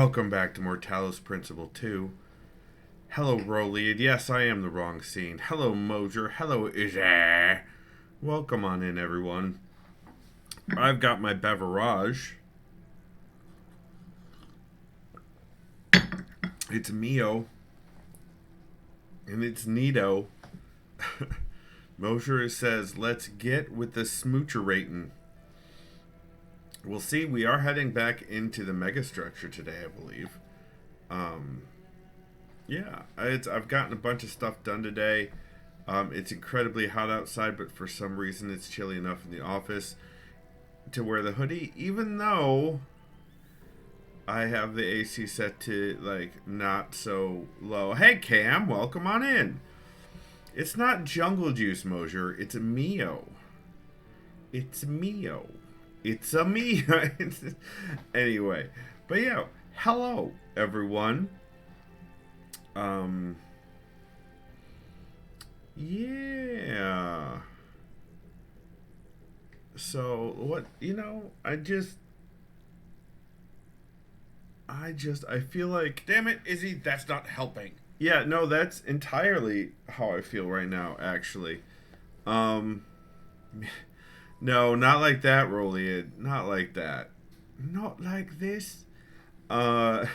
Welcome back to more Talos Principle II. Hello, Rolead. Yes, I am the wrong scene. Hello, Mosier. Hello, Izzy. Welcome on in, everyone. I've got my beverage. It's Mio. And it's Nito. Mosier says, let's get with the smoocher rating. We'll see. We are heading back into the Megastructure today, I believe. Yeah, I've gotten a bunch of stuff done today. It's incredibly hot outside, but for some reason it's chilly enough in the office to wear the hoodie, even though I have the AC set to, like, not so low. Hey, Cam, welcome on in. It's not Jungle Juice, Mosier. It's a Mio. It's a Mio. It's a me. Anyway, but yeah, hello everyone. Yeah. So what, I feel like, Damn it, Izzy, that's not helping. yeah, no, that's entirely how I feel right now, actually. Um No, not like that, Rolly. Not like that. Not like this. Uh,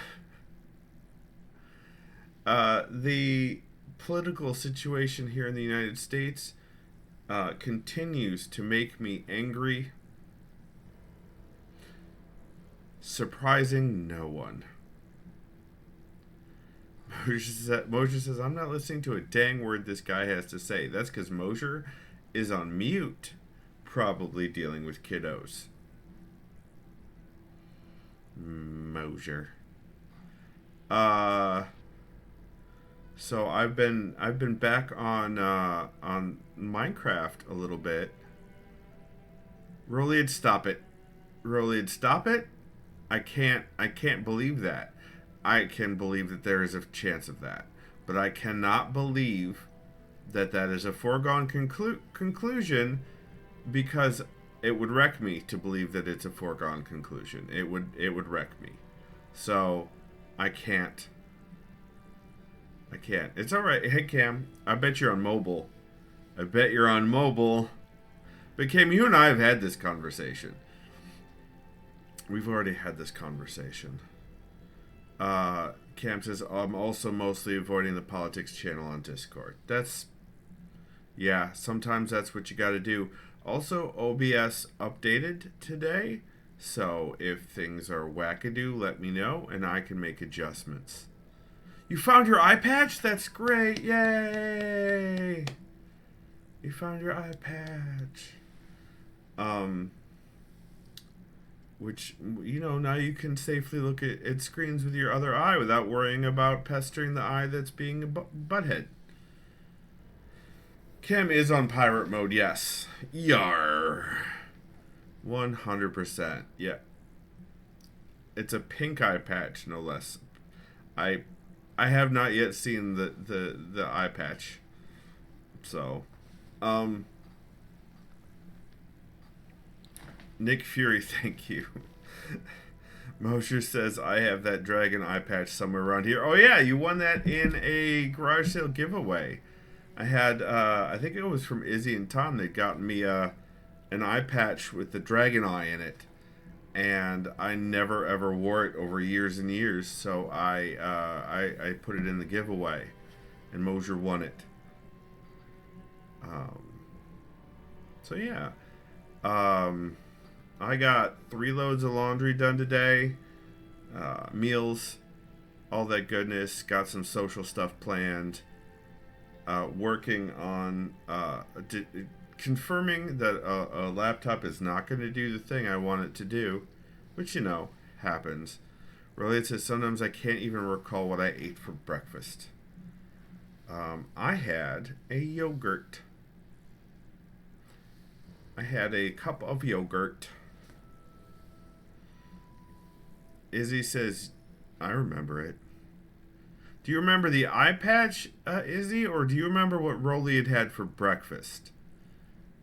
the political situation here in the United States continues to make me angry, surprising no one. Mosier says, I'm not listening to a dang word this guy has to say. That's because Mosier is on mute, probably dealing with kiddos. Mosier. So I've been back on Minecraft a little bit. Rollied, stop it. Rollied, stop it. I can't believe that. I can believe that there is a chance of that, but I cannot believe that that is a foregone conclusion, because it would wreck me to believe that it's a foregone conclusion. It would wreck me. So I can't. It's all right. Hey Cam, I bet you're on mobile. I bet you're on mobile. But Cam, you and I have had this conversation. We've already had this conversation. Cam says, I'm also mostly avoiding the politics channel on Discord. Yeah, sometimes that's what you gotta do. Also, OBS updated today, so if things are wackadoo, let me know, and I can make adjustments. You found your eye patch? That's great! Yay! You found your eye patch. Which, now you can safely look at screens with your other eye without worrying about pestering the eye that's being a butthead. Kim is on pirate mode, yes. Yar. 100%. Yeah. It's a pink eye patch, no less. I have not yet seen the eye patch. So, Nick Fury, thank you. Mosher says, I have that dragon eye patch somewhere around here. Oh yeah, you won that in a garage sale giveaway. I had, I think it was from Izzy and Tom. They'd gotten me an eye patch with the dragon eye in it. And I never ever wore it over years and years. So I put it in the giveaway. And Mosier won it. So yeah. I got 3 loads of laundry done today. Meals. All that goodness. Got some social stuff planned. Working on confirming that a laptop is not going to do the thing I want it to do, which, happens. Related says, sometimes I can't even recall what I ate for breakfast. I had a yogurt. I had a cup of yogurt. Izzy says, I remember it. Do you remember the eye patch, Izzy, or do you remember what Rolly had for breakfast?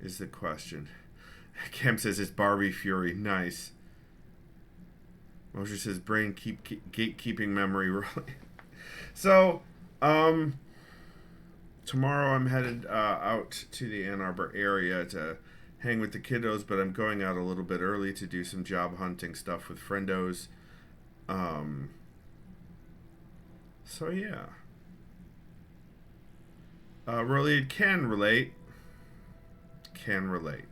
Is the question. Cam says it's Barbie Fury. Nice. Moshe says brain gatekeeping memory. So, tomorrow I'm headed out to the Ann Arbor area to hang with the kiddos, but I'm going out a little bit early to do some job hunting stuff with friendos. So yeah. Really can relate. Can relate.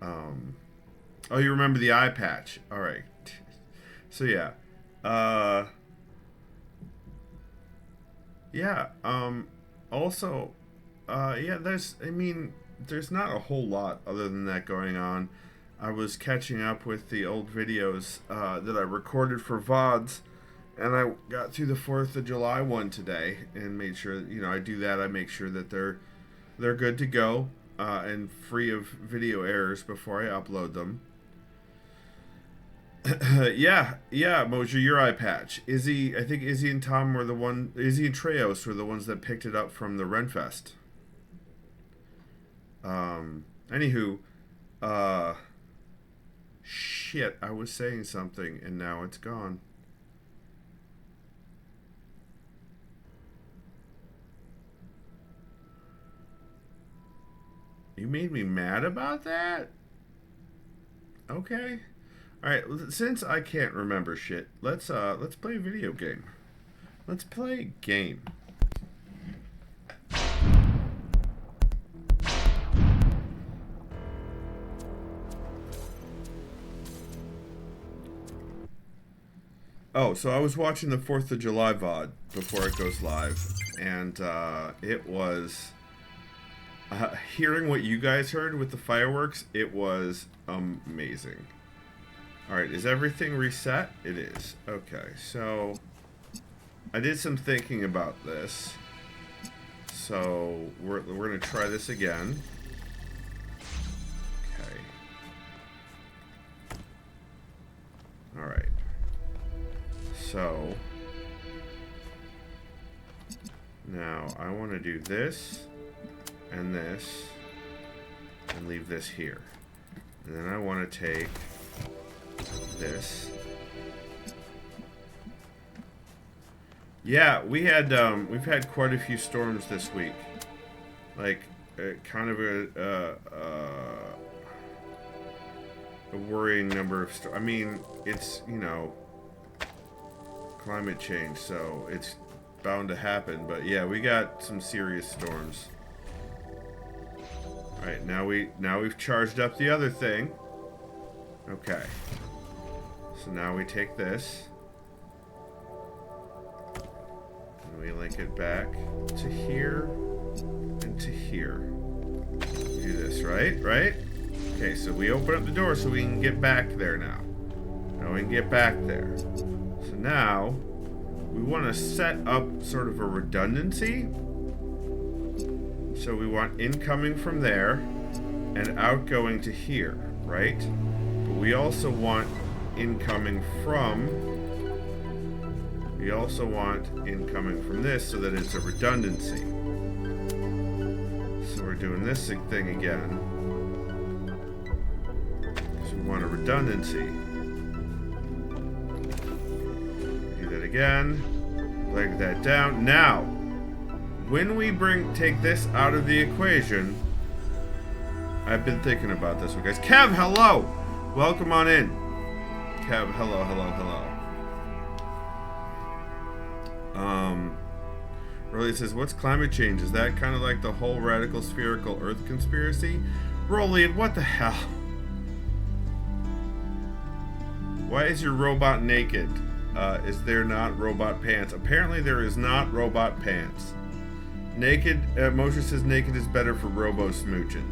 Oh, you remember the eye patch. Alright. So yeah. Yeah, also, yeah, there's not a whole lot other than that going on. I was catching up with the old videos that I recorded for VODs, and I got through the 4th of July one today and made sure, I do that. I make sure that they're good to go and free of video errors before I upload them. yeah, Mojo, your eye patch. I think Izzy and Tom were Izzy and Treos were the ones that picked it up from the Renfest. Anywho, shit, I was saying something and now it's gone. You made me mad about that? Okay. Alright, since I can't remember shit, let's play a video game. Let's play a game. Oh, so I was watching the 4th of July VOD before it goes live, and it was... hearing what you guys heard with the fireworks, it was amazing. Alright, is everything reset? It is. Okay, so I did some thinking about this. So we're going to try this again. Okay. Alright. So now I want to do this and this and leave this here. And then I want to take this. Yeah, we've had quite a few storms this week. Like kind of a worrying number of storms. I mean, it's, climate change, so it's bound to happen, but yeah, we got some serious storms. All right, now we've charged up the other thing. Okay. So now we take this and we link it back to here and to here. Do this, right? Right? Okay, so we open up the door so we can get back there now. Now we can get back there. So now we want to set up sort of a redundancy. So we want incoming from there and outgoing to here, right? But we also want incoming from this so that it's a redundancy. So we're doing this thing again. So we want a redundancy. Do that again. Leg that down. Now, when we take this out of the equation, I've been thinking about this one, guys. Kev, hello! Welcome on in. Kev, hello. Rolly says, what's climate change? Is that kind of like the whole radical spherical Earth conspiracy? Rolly, what the hell? Why is your robot naked? Is there not robot pants? Apparently there is not robot pants. Naked, Moshe says naked is better for robo smooching.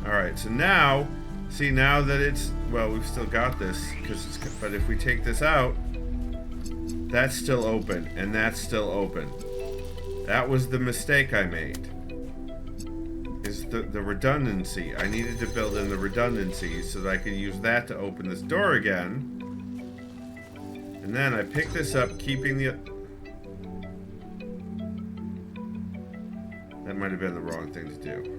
Alright, so now, see now that it's, well, we've still got this, but if we take this out, that's still open, and that's still open. That was the mistake I made. Is the redundancy. I needed to build in the redundancy so that I could use that to open this door again. And then I pick this up, keeping the... That might have been the wrong thing to do.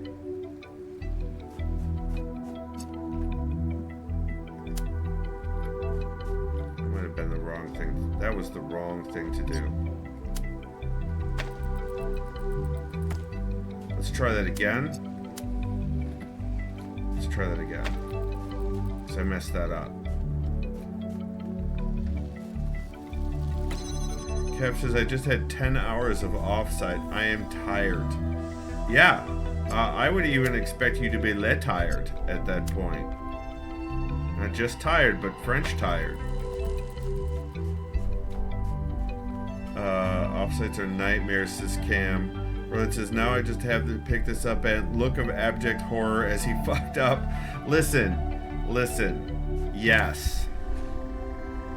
wrong thing. That was the wrong thing to do. Let's try that again. Let's try that again. Because I messed that up. Kev says, I just had 10 hours of offsite. I am tired. Yeah, I would even expect you to be tired at that point. Not just tired, but French tired. Offsites are nightmares, says Cam. Roland says, now I just have to pick this up and look of abject horror as he fucked up. Listen. Yes.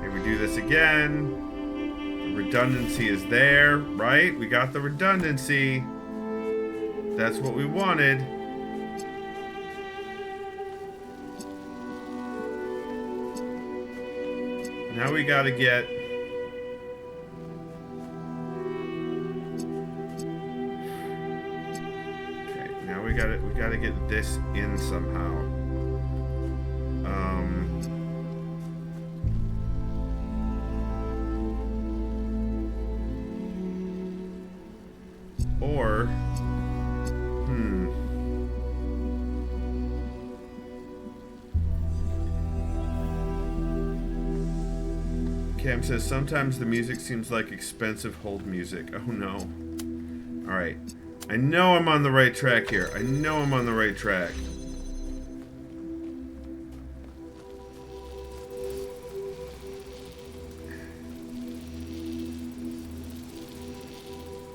Here we do this again. The redundancy is there, right? We got the redundancy. That's what we wanted. Now we gotta get... Okay, now we gotta get this in somehow. Or... Cam says, sometimes the music seems like expensive hold music. Oh no. Alright. I know I'm on the right track here. I know I'm on the right track.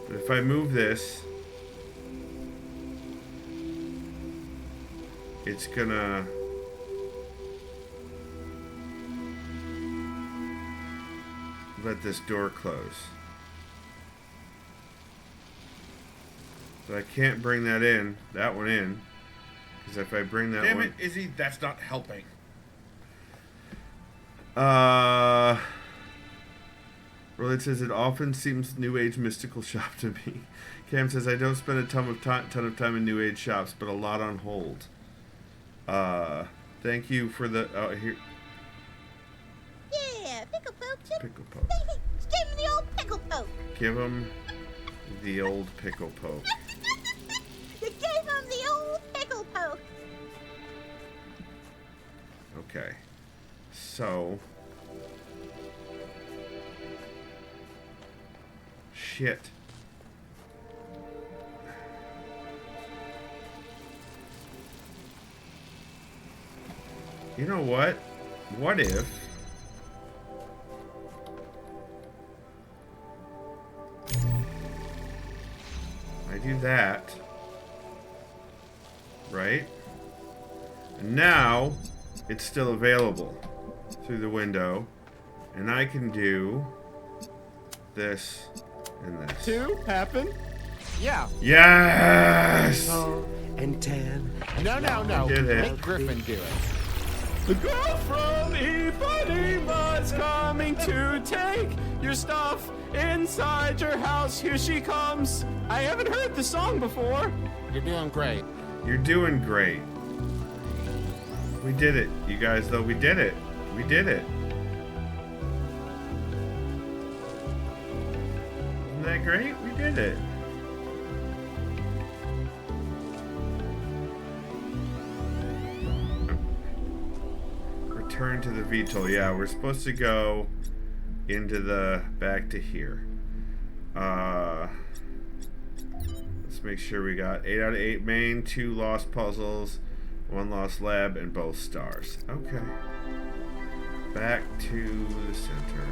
But if I move this, it's gonna... let this door close. But I can't bring that one in. Because if I bring that Damn one... it, Izzy, that's not helping. Roland says, it often seems New Age mystical shop to me. Cam says, I don't spend a ton of time in New Age shops, but a lot on hold. Thank you for the... Oh, here... Yeah, pickle poke. Pickle poke. Give him the old pickle poke. Give him the old pickle poke. You gave him the old pickle poke. Okay. So... Shit. You know what? What if... I do that, right? And now it's still available through the window, and I can do this and this. 2 happen? Yeah. Yes! And 10. No. Did it. Make Griffin do it. The girl from Ipanima's coming to take your stuff inside your house. Here she comes. I haven't heard the song before. You're doing great. You're doing great. We did it, you guys, though. We did it. We did it. Isn't that great? We did it. Return to the VTOL. Yeah, we're supposed to go into the... back to here. Let's make sure we got 8 out of 8 main, 2 lost puzzles, 1 lost lab, and both stars. Okay. Back to the center.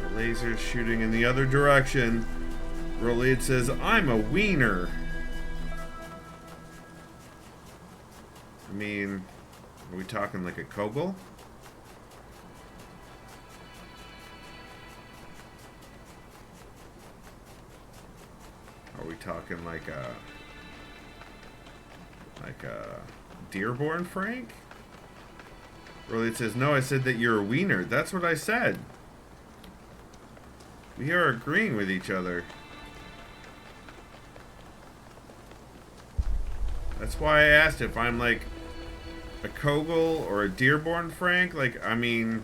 The laser's shooting in the other direction. Rolade says, I'm a wiener. I mean, are we talking like a Kogel? Are we talking like a Dearborn Frank? Rolade says, no, I said that you're a wiener. That's what I said. We are agreeing with each other. That's why I asked if I'm like a Kogel or a Dearborn Frank. Like, I mean,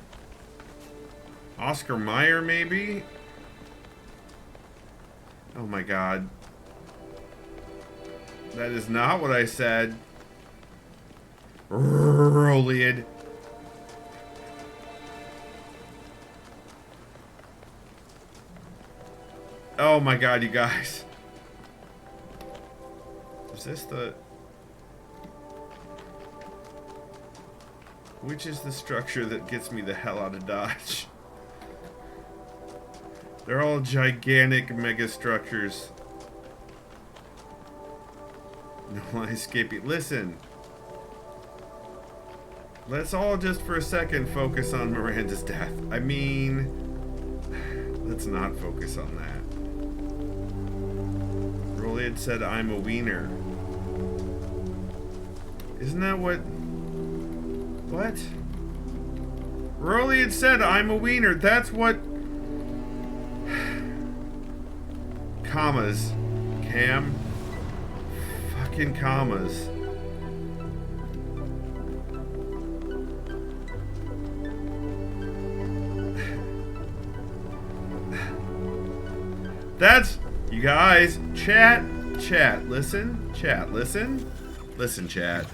Oscar Mayer maybe? Oh my god. That is not what I said. Roliad. Oh my god, you guys. Is this the... Which is the structure that gets me the hell out of Dodge? They're all gigantic megastructures. No, I Skippy. Listen. Let's all just for a second focus on Miranda's death. I mean, let's not focus on that. Rolly had said, I'm a wiener. Isn't that what... What? Rolly had said, I'm a wiener. That's what... Commas. Cam. Fucking commas. That's... You guys, chat, listen, listen, chat.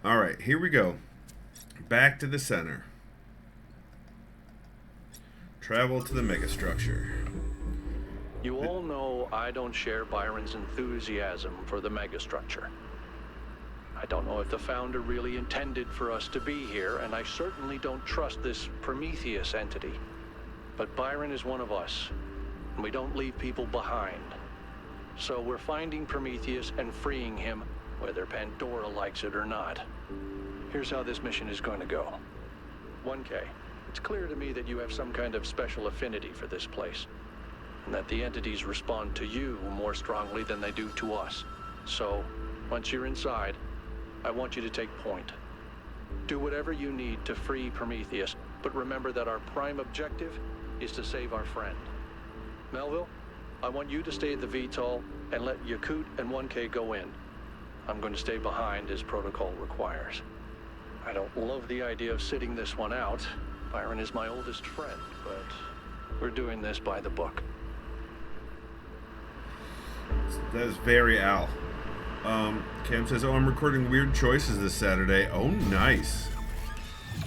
Alright, here we go. Back to the center. Travel to the megastructure. You all know I don't share Byron's enthusiasm for the megastructure. I don't know if the founder really intended for us to be here, and I certainly don't trust this Prometheus entity. But Byron is one of us, and we don't leave people behind. So we're finding Prometheus and freeing him, whether Pandora likes it or not. Here's how this mission is going to go. 1K, it's clear to me that you have some kind of special affinity for this place, and that the entities respond to you more strongly than they do to us. So, once you're inside, I want you to take point. Do whatever you need to free Prometheus, but remember that our prime objective is to save our friend. Melville, I want you to stay at the VTOL and let Yakut and 1K go in. I'm going to stay behind as protocol requires. I don't love the idea of sitting this one out. Byron is my oldest friend, but we're doing this by the book. That is very Al. Cam says, oh, I'm recording Weird Choices this Saturday. Oh, nice.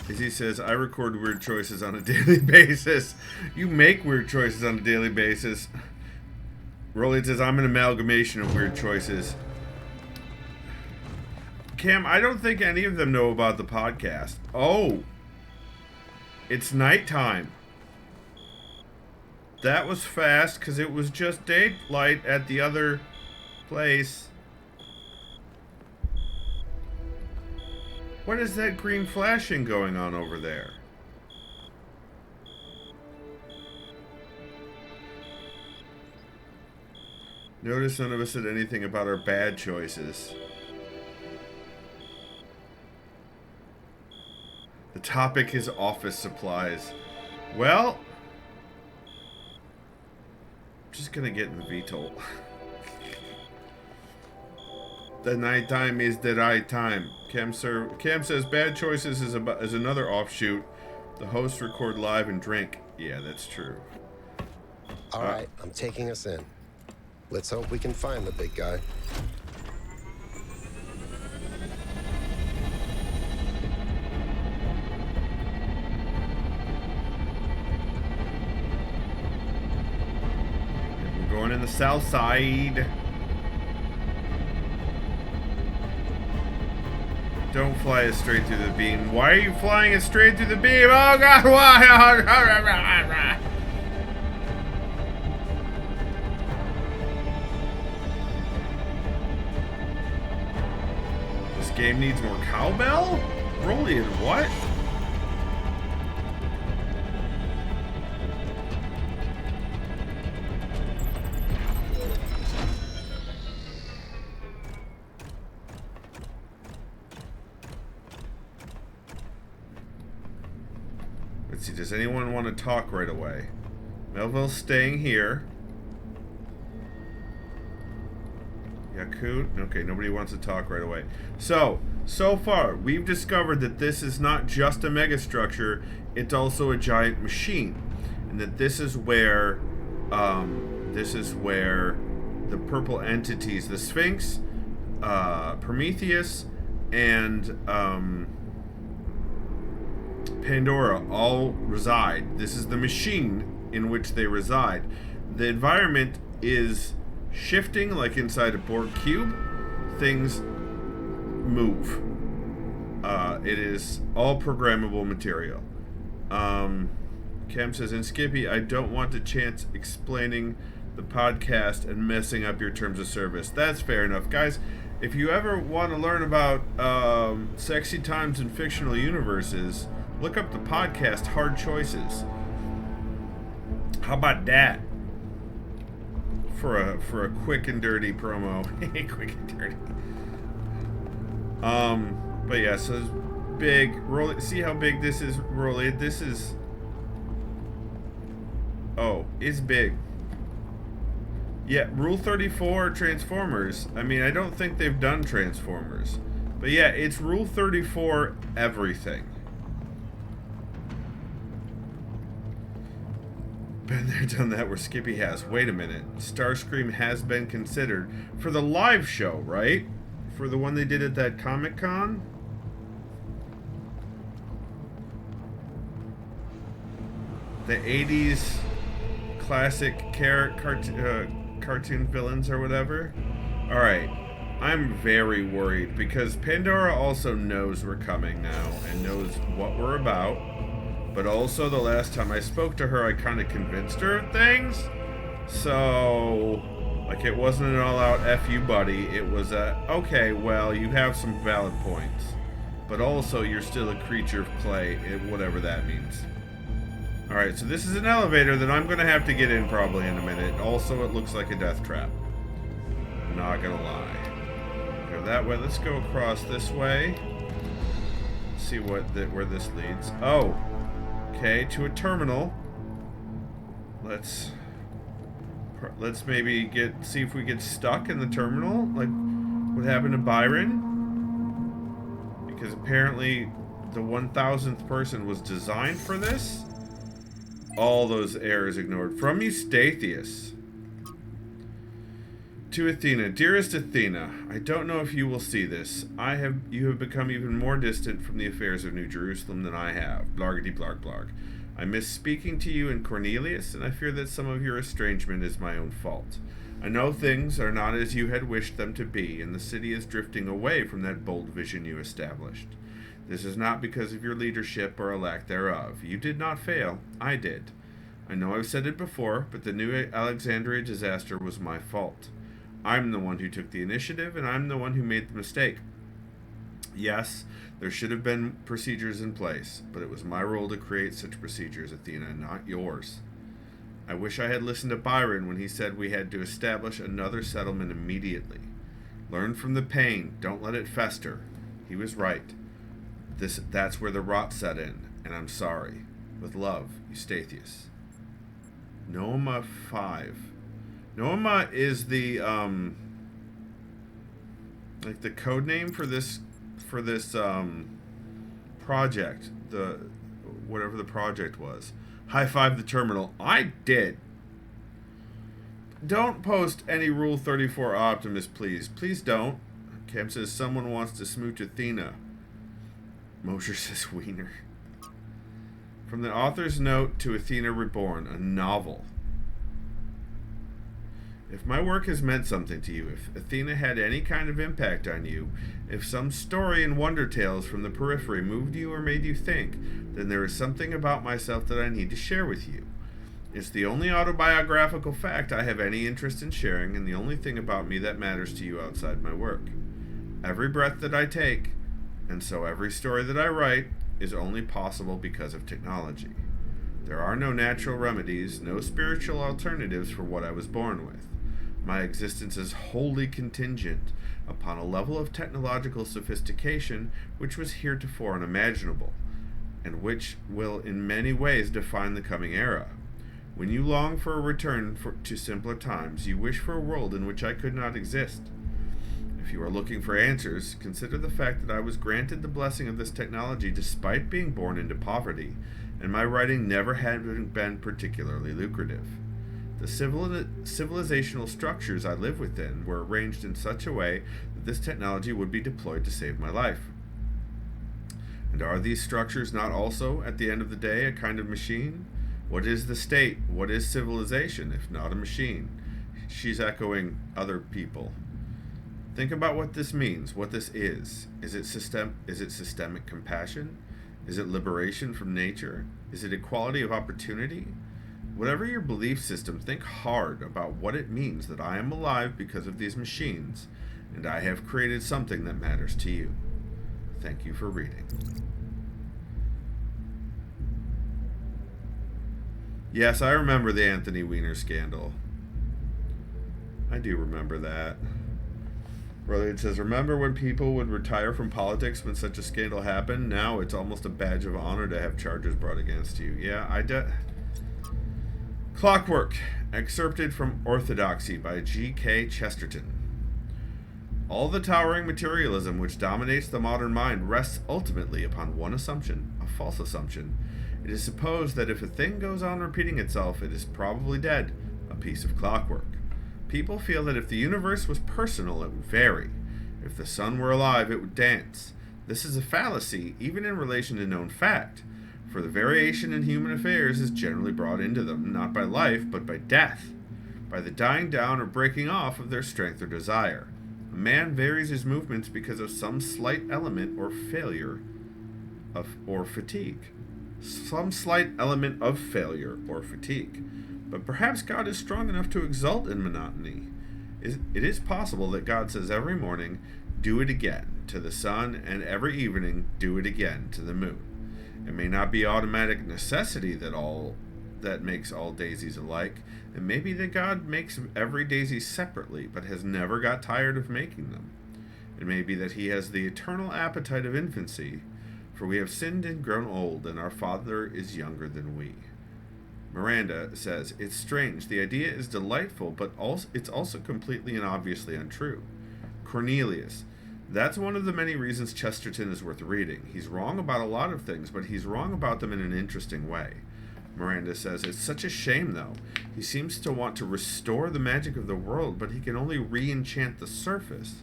Izzy says, I record weird choices on a daily basis. You make weird choices on a daily basis. Rolly says, I'm an amalgamation of weird choices. Cam, I don't think any of them know about the podcast. Oh. It's nighttime. That was fast, because it was just daylight at the other place. What is that green flashing going on over there? Notice none of us said anything about our bad choices. The topic is office supplies. Well, I'm just gonna get in the VTOL. The nighttime is the right time. Cam says bad choices is another offshoot. The hosts record live and drink. Yeah, that's true. All right, I'm taking us in. Let's hope we can find the big guy. We're going in the south side. Don't fly it straight through the beam. Why are you flying it straight through the beam? Oh god, why? This game needs more cowbell? Rolly and what? Let's see, does anyone want to talk right away? Melville's staying here. Yakut? Okay, nobody wants to talk right away. So far, we've discovered that this is not just a megastructure, it's also a giant machine. And that this is where the purple entities, the Sphinx, Prometheus, and Pandora all reside. This is the machine in which they reside. The environment is shifting like inside a Borg cube. Things move. It is all programmable material. Cam says, in Skippy, I don't want a chance explaining the podcast and messing up your terms of service. That's fair enough. Guys, if you ever want to learn about sexy times in fictional universes, look up the podcast Hard Choices. How about that? For a quick and dirty promo. Quick and dirty. But yeah, so it's big. Roll it. See how big this is? Roll it. This is. Oh, it's big. Yeah, Rule 34 Transformers. I mean, I don't think they've done Transformers. But yeah, it's Rule 34 everything. Been there, done that where Skippy has. Wait a minute. Starscream has been considered for the live show, right? For the one they did at that Comic-Con? The 80s classic cartoon villains or whatever. Alright. I'm very worried because Pandora also knows we're coming now and knows what we're about. But also, the last time I spoke to her, I kind of convinced her of things. So, like, it wasn't an all-out F you, buddy. It was a, okay, well, you have some valid points. But also, you're still a creature of clay, whatever that means. Alright, so this is an elevator that I'm going to have to get in probably in a minute. Also, it looks like a death trap. Not gonna lie. Go that way. Let's go across this way. See where this leads. Oh! Okay, to a terminal. Let's maybe see if we get stuck in the terminal, like what happened to Byron. Because apparently the 1000th person was designed for this. All those errors ignored. From Eustathius. To Athena. Dearest Athena, I don't know if you will see this. You have become even more distant from the affairs of New Jerusalem than I have. Blargity blarg blarg. I miss speaking to you and Cornelius, and I fear that some of your estrangement is my own fault. I know things are not as you had wished them to be, and the city is drifting away from that bold vision you established. This is not because of your leadership or a lack thereof. You did not fail. I did. I know I've said it before, but the New Alexandria disaster was my fault. I'm the one who took the initiative, and I'm the one who made the mistake. Yes, there should have been procedures in place, but it was my role to create such procedures, Athena, not yours. I wish I had listened to Byron when he said we had to establish another settlement immediately. Learn from the pain, don't let it fester. He was right. That's where the rot set in, and I'm sorry. With love, Eustathius. Noema 5. Noema is the like the code name for this project, whatever the project was. High five the terminal. I did. Don't post any Rule 34 Optimus, please. Please don't. Cam says someone wants to smooch Athena. Mosher says wiener. From the author's note to Athena Reborn, a novel. If my work has meant something to you, if Athena had any kind of impact on you, if some story in Wonder Tales from the periphery moved you or made you think, then there is something about myself that I need to share with you. It's the only autobiographical fact I have any interest in sharing, and the only thing about me that matters to you outside my work. Every breath that I take, and so every story that I write, is only possible because of technology. There are no natural remedies, no spiritual alternatives for what I was born with. My existence is wholly contingent upon a level of technological sophistication which was heretofore unimaginable, and which will in many ways define the coming era. When you long for a return to simpler times, you wish for a world in which I could not exist. If you are looking for answers, consider the fact that I was granted the blessing of this technology despite being born into poverty, and my writing never had been particularly lucrative. The civilizational structures I live within were arranged in such a way that this technology would be deployed to save my life. And are these structures not also, at the end of the day, a kind of machine? What is the state? What is civilization, if not a machine? She's echoing other people. Think about what this means, what this is. Is it systemic compassion? Is it liberation from nature? Is it equality of opportunity? Whatever your belief system, think hard about what it means that I am alive because of these machines, and I have created something that matters to you. Thank you for reading. Yes, I remember the Anthony Weiner scandal. I do remember that. It says, remember when people would retire from politics when such a scandal happened? Now it's almost a badge of honor to have charges brought against you. Yeah, Clockwork, excerpted from Orthodoxy by G.K. Chesterton. All the towering materialism which dominates the modern mind rests ultimately upon one assumption, a false assumption. It is supposed that if a thing goes on repeating itself, it is probably dead, a piece of clockwork. People feel that if the universe was personal, it would vary. If the sun were alive, it would dance. This is a fallacy, even in relation to known fact, for the variation in human affairs is generally brought into them, not by life, but by death, by the dying down or breaking off of their strength or desire. A man varies his movements because of some slight element or failure or fatigue. Some slight element of failure or fatigue. But perhaps God is strong enough to exult in monotony. It is possible that God says every morning, do it again, to the sun, and every evening, do it again, to the moon. It may not be automatic necessity that makes all daisies alike. It may be that God makes every daisy separately, but has never got tired of making them. It may be that he has the eternal appetite of infancy, for we have sinned and grown old, and our Father is younger than we. Miranda says, it's strange. The idea is delightful, but it's also completely and obviously untrue. Cornelius. That's one of the many reasons Chesterton is worth reading. He's wrong about a lot of things, but he's wrong about them in an interesting way. Miranda says, it's such a shame, though. He seems to want to restore the magic of the world, but he can only re-enchant the surface,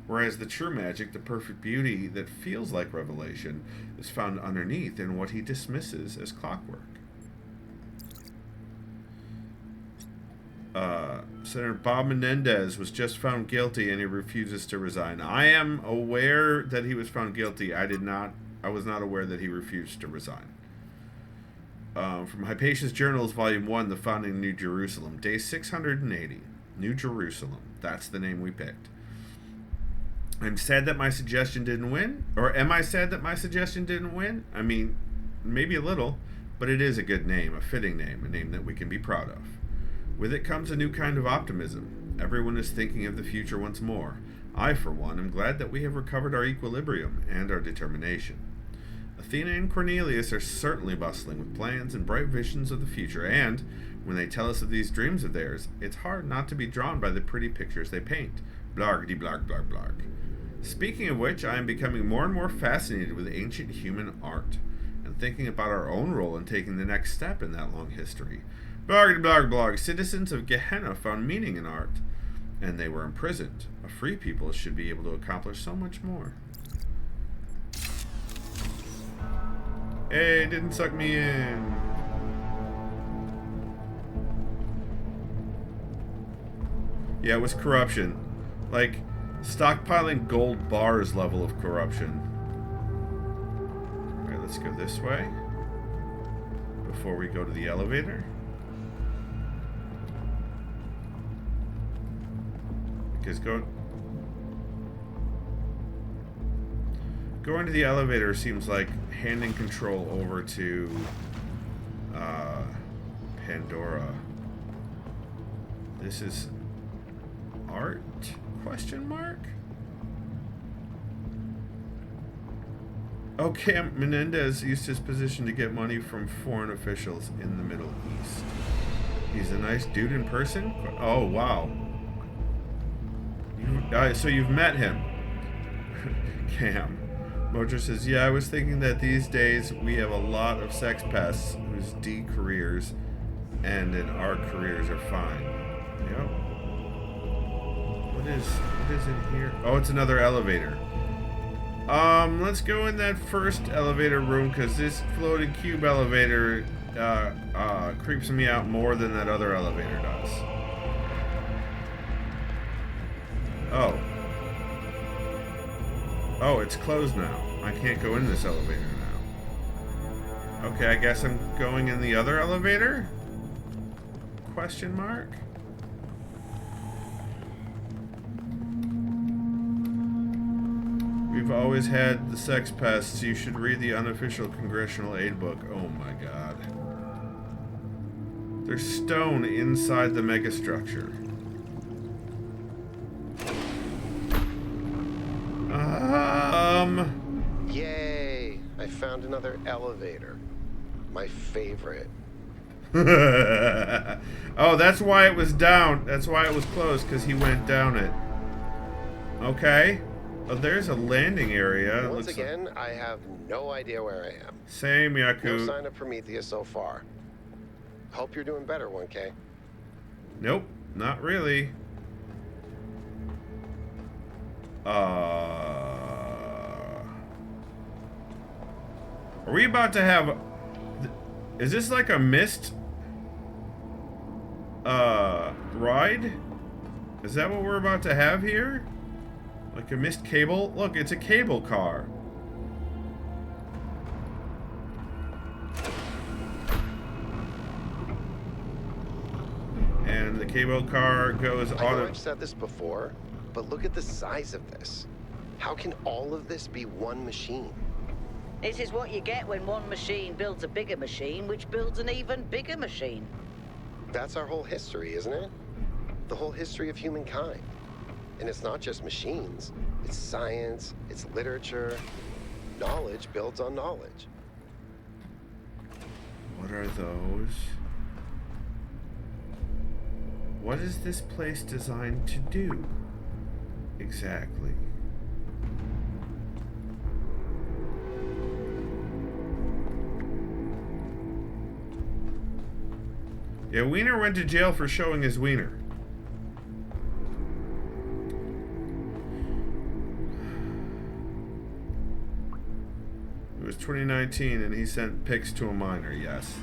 whereas the true magic, the perfect beauty that feels like revelation, is found underneath in what he dismisses as clockwork. Senator Bob Menendez was just found guilty and he refuses to resign. I am aware that he was found guilty. I was not aware that he refused to resign. From Hypatia's Journals, Volume 1, The Founding of New Jerusalem, Day 680. New Jerusalem. That's the name we picked. I'm sad that my suggestion didn't win. Or am I sad that my suggestion didn't win? I mean, maybe a little, but it is a good name, a fitting name, a name that we can be proud of. With it comes a new kind of optimism. Everyone is thinking of the future once more. I, for one, am glad that we have recovered our equilibrium and our determination. Athena and Cornelius are certainly bustling with plans and bright visions of the future, and, when they tell us of these dreams of theirs, it's hard not to be drawn by the pretty pictures they paint. Blargdy blarg blarg blarg. Speaking of which, I am becoming more and more fascinated with ancient human art, and thinking about our own role in taking the next step in that long history. Blargdy blarg blarg. Citizens of Gehenna found meaning in art, and they were imprisoned. A free people should be able to accomplish so much more. Hey, it didn't suck me in. Yeah, it was corruption. Like, stockpiling gold bars level of corruption. Alright, let's go this way. Before we go to the elevator. Because going to the elevator seems like handing control over to Pandora. This is art? Question mark? Oh, Menendez used his position to get money from foreign officials in the Middle East. He's a nice dude in person? Oh, wow. So you've met him. Cam. Mojo says, yeah, I was thinking that these days we have a lot of sex pests whose D careers and in our careers are fine. Yep. What is in here? Oh, it's another elevator. Let's go in that first elevator room because this floating cube elevator creeps me out more than that other elevator does. Oh. Oh, it's closed now. I can't go in this elevator now. Okay, I guess I'm going in the other elevator? Question mark? We've always had the sex pests. You should read the unofficial congressional aid book. Oh my god. There's stone inside the megastructure. Yay! I found another elevator. My favorite. Oh, that's why it was down. That's why it was closed, because he went down it. Okay. Oh, there's a landing area. Once again, I have no idea where I am. Same, Yaku. No sign of Prometheus so far. Hope you're doing better, 1K. Nope, not really. Are we about to have... Is this like a mist ride? Is that what we're about to have here? Like a mist cable? Look, it's a cable car. And the cable car goes I on. know I've said this before, but look at the size of this. How can all of this be one machine? This is what you get when one machine builds a bigger machine, which builds an even bigger machine. That's our whole history, isn't it? The whole history of humankind. And it's not just machines. It's science, it's literature. Knowledge builds on knowledge. What are those? What is this place designed to do? Exactly. Yeah, Wiener went to jail for showing his wiener. It was 2019 and he sent pics to a minor, yes.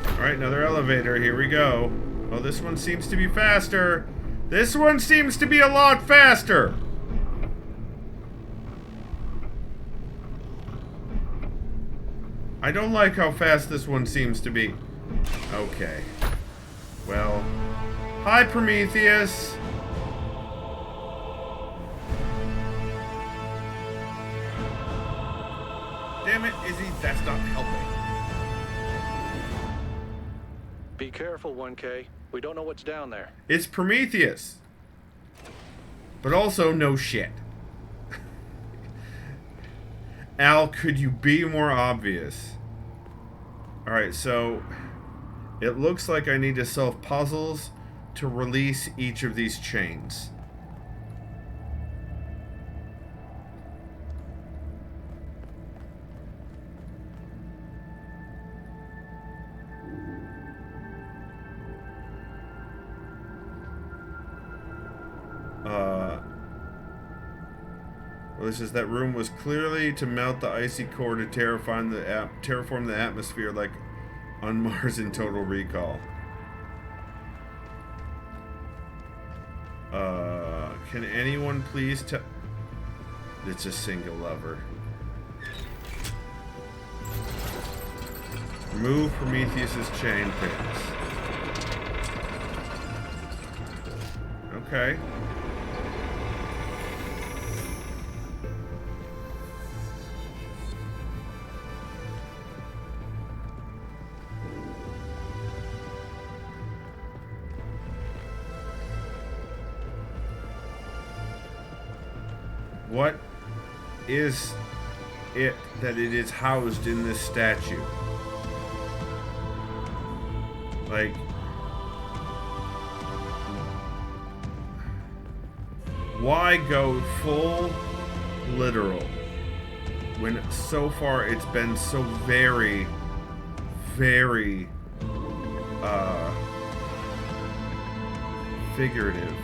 Alright, another elevator, here we go. Oh, this one seems to be faster. This one seems to be a lot faster. I don't like how fast this one seems to be. Okay. Well. Hi, Prometheus. Damn it, Izzy, that's not helping. Be careful, 1K. We don't know what's down there. It's Prometheus. But also, no shit. Al, could you be more obvious? Alright, so... It looks like I need to solve puzzles to release each of these chains. Well, this is that room was clearly to melt the icy core to terraform the atmosphere like on Mars in Total Recall. Can anyone please tell... It's a single lever. Remove Prometheus's chain pins. Okay. What is it that it is housed in this statue? Like, Why go full literal when so far it's been so very, very figurative?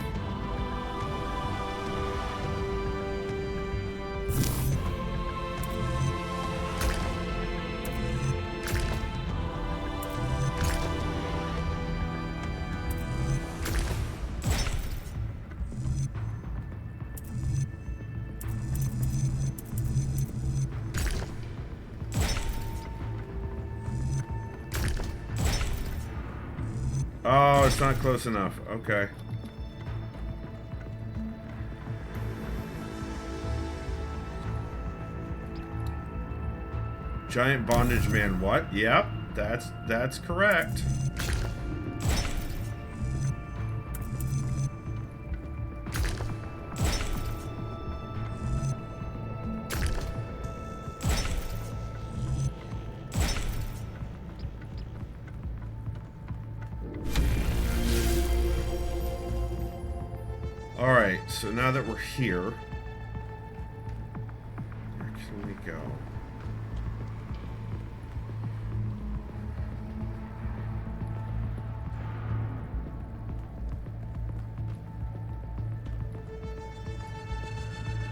Oh, it's not close enough. Okay. Giant bondage man, what? Yep, that's correct. Alright, so now that we're here, where can we go?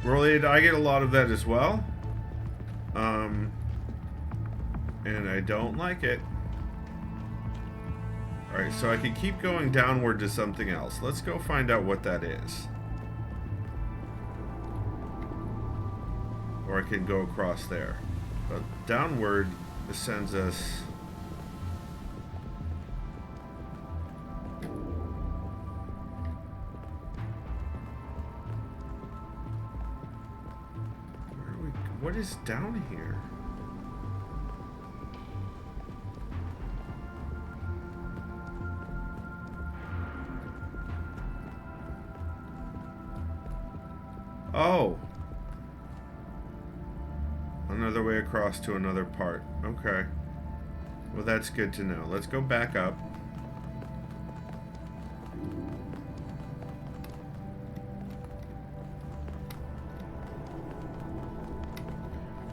Really, I get a lot of that as well. And I don't like it. Alright, so I can keep going downward to something else. Let's go find out what that is. Or I can go across there. But downward sends us... Where are we? What is down here? Oh. Another way across to another part. Okay. Well, that's good to know. Let's go back up.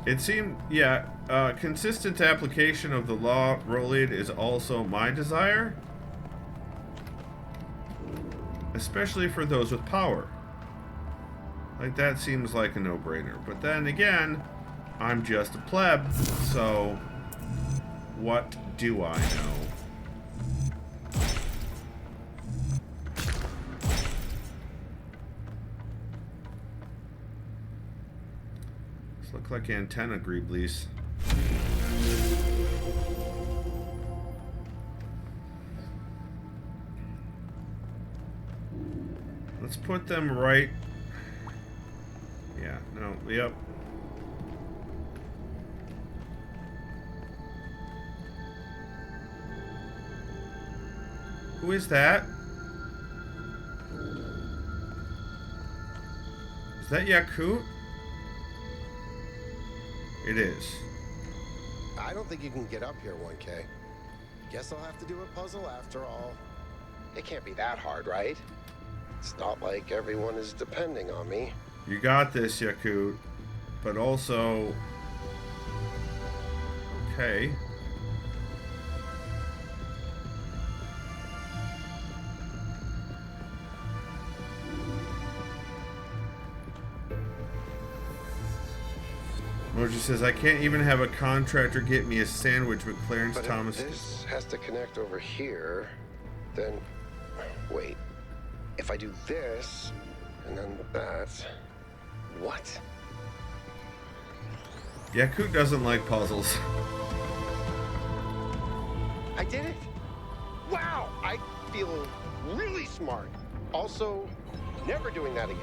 It seemed, yeah, consistent application of the law, Roliad, is also my desire. Especially for those with power. Like, that seems like a no-brainer. But then again, I'm just a pleb, so what do I know? These look like antenna greeblies. Let's put them right... Yeah, no, yep. Who is that? Is that Yakut? It is. I don't think you can get up here, 1K. Guess I'll have to do a puzzle after all. It can't be that hard, right? It's not like everyone is depending on me. You got this, Yakut. But also... Okay. Moji says, I can't even have a contractor get me a sandwich with Clarence but Thomas. If this has to connect over here, then... Wait. If I do this, and then that... What? Yakut doesn't like puzzles. I did it! Wow! I feel really smart. Also, never doing that again.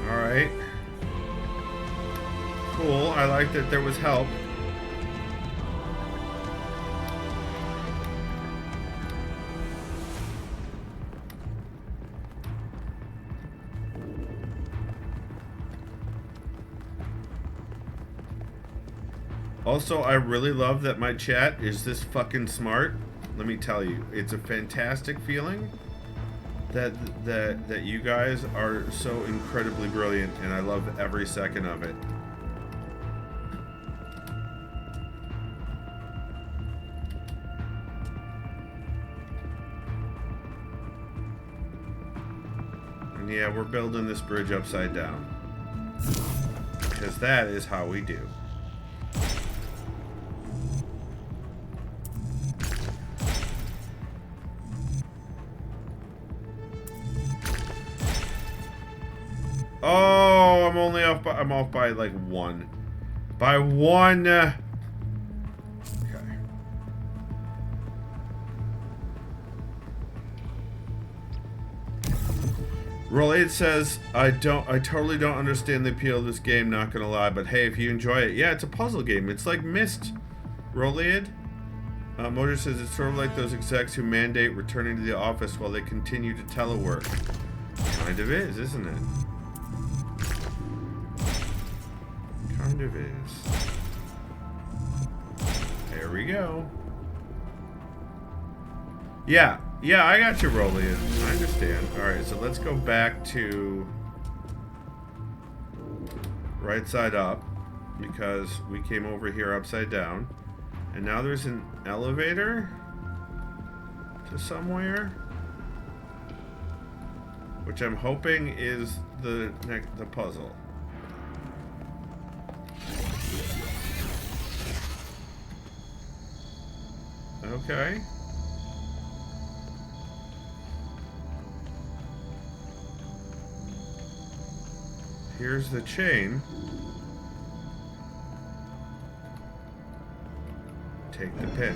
Alright. Cool. I like that there was help. Also, I really love that my chat is this fucking smart. Let me tell you, it's a fantastic feeling that you guys are so incredibly brilliant, and I love every second of it. And yeah, we're building this bridge upside down. Because that is how we do. Oh, I'm off by like one. By one. Okay. Rolade says, I totally don't understand the appeal of this game, not gonna lie, but hey, if you enjoy it, yeah, it's a puzzle game. It's like Myst. Rolade. Motor says it's sort of like those execs who mandate returning to the office while they continue to telework. Kind of is, isn't it? Kind of is. There we go. Yeah, I got you, Rolly. I understand. Alright, so let's go back to right side up because we came over here upside down. And now there's an elevator to somewhere, which I'm hoping is the puzzle. Okay. Here's the chain. Take the pin.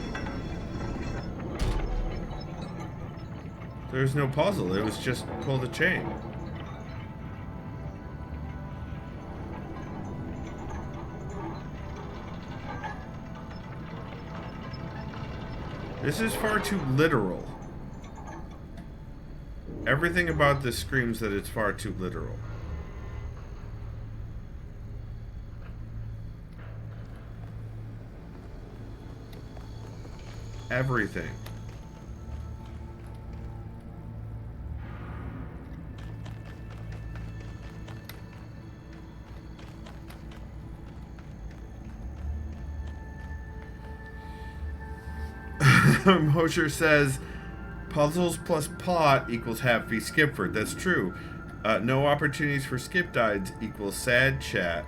There's no puzzle. It was just pull the chain. This is far too literal. Everything about this screams that it's far too literal. Everything. Mosher says, puzzles plus plot equals happy Skipford. That's true. No opportunities for skip dides equals sad chat.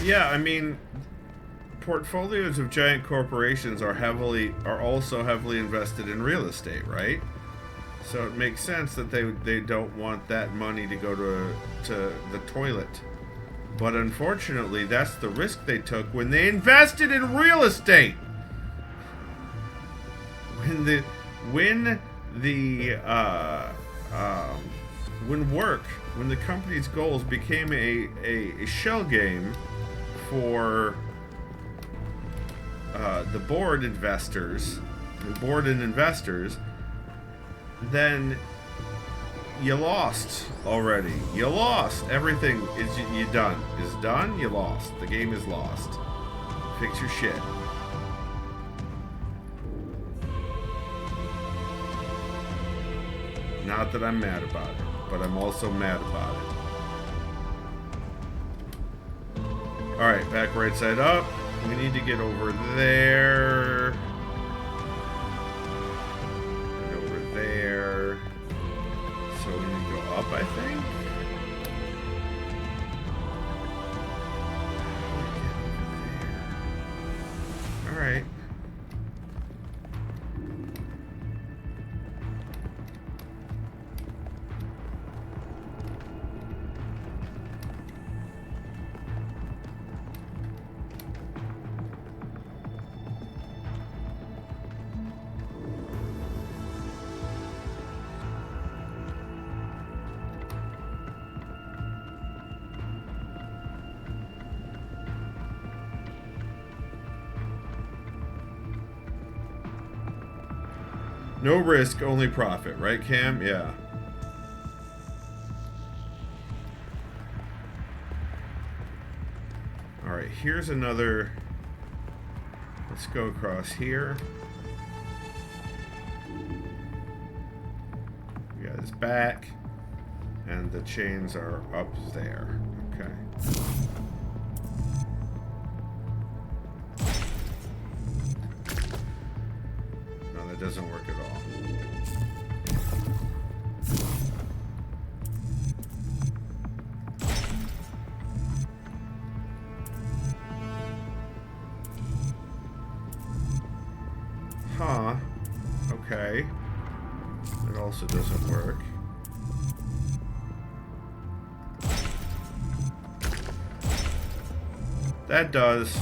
Yeah, I mean, portfolios of giant corporations are also heavily invested in real estate, right? So it makes sense that they don't want that money to go to the toilet. But unfortunately, that's the risk they took when they invested in real estate. When the company's goals became a shell game for the board and investors, then you lost already. You lost. Everything is done. Is done. You lost. The game is lost. Fix your shit. Not that I'm mad about it, but I'm also mad about it. Alright, back right side up. We need to get over there. And over there. So we need to go up, I think. Alright. No risk, only profit, right, Cam? Yeah. here's another. Let's go across here. We got his back, and the chains are up there. Okay. No, that doesn't work at all. Huh. Okay. It also doesn't work. That does.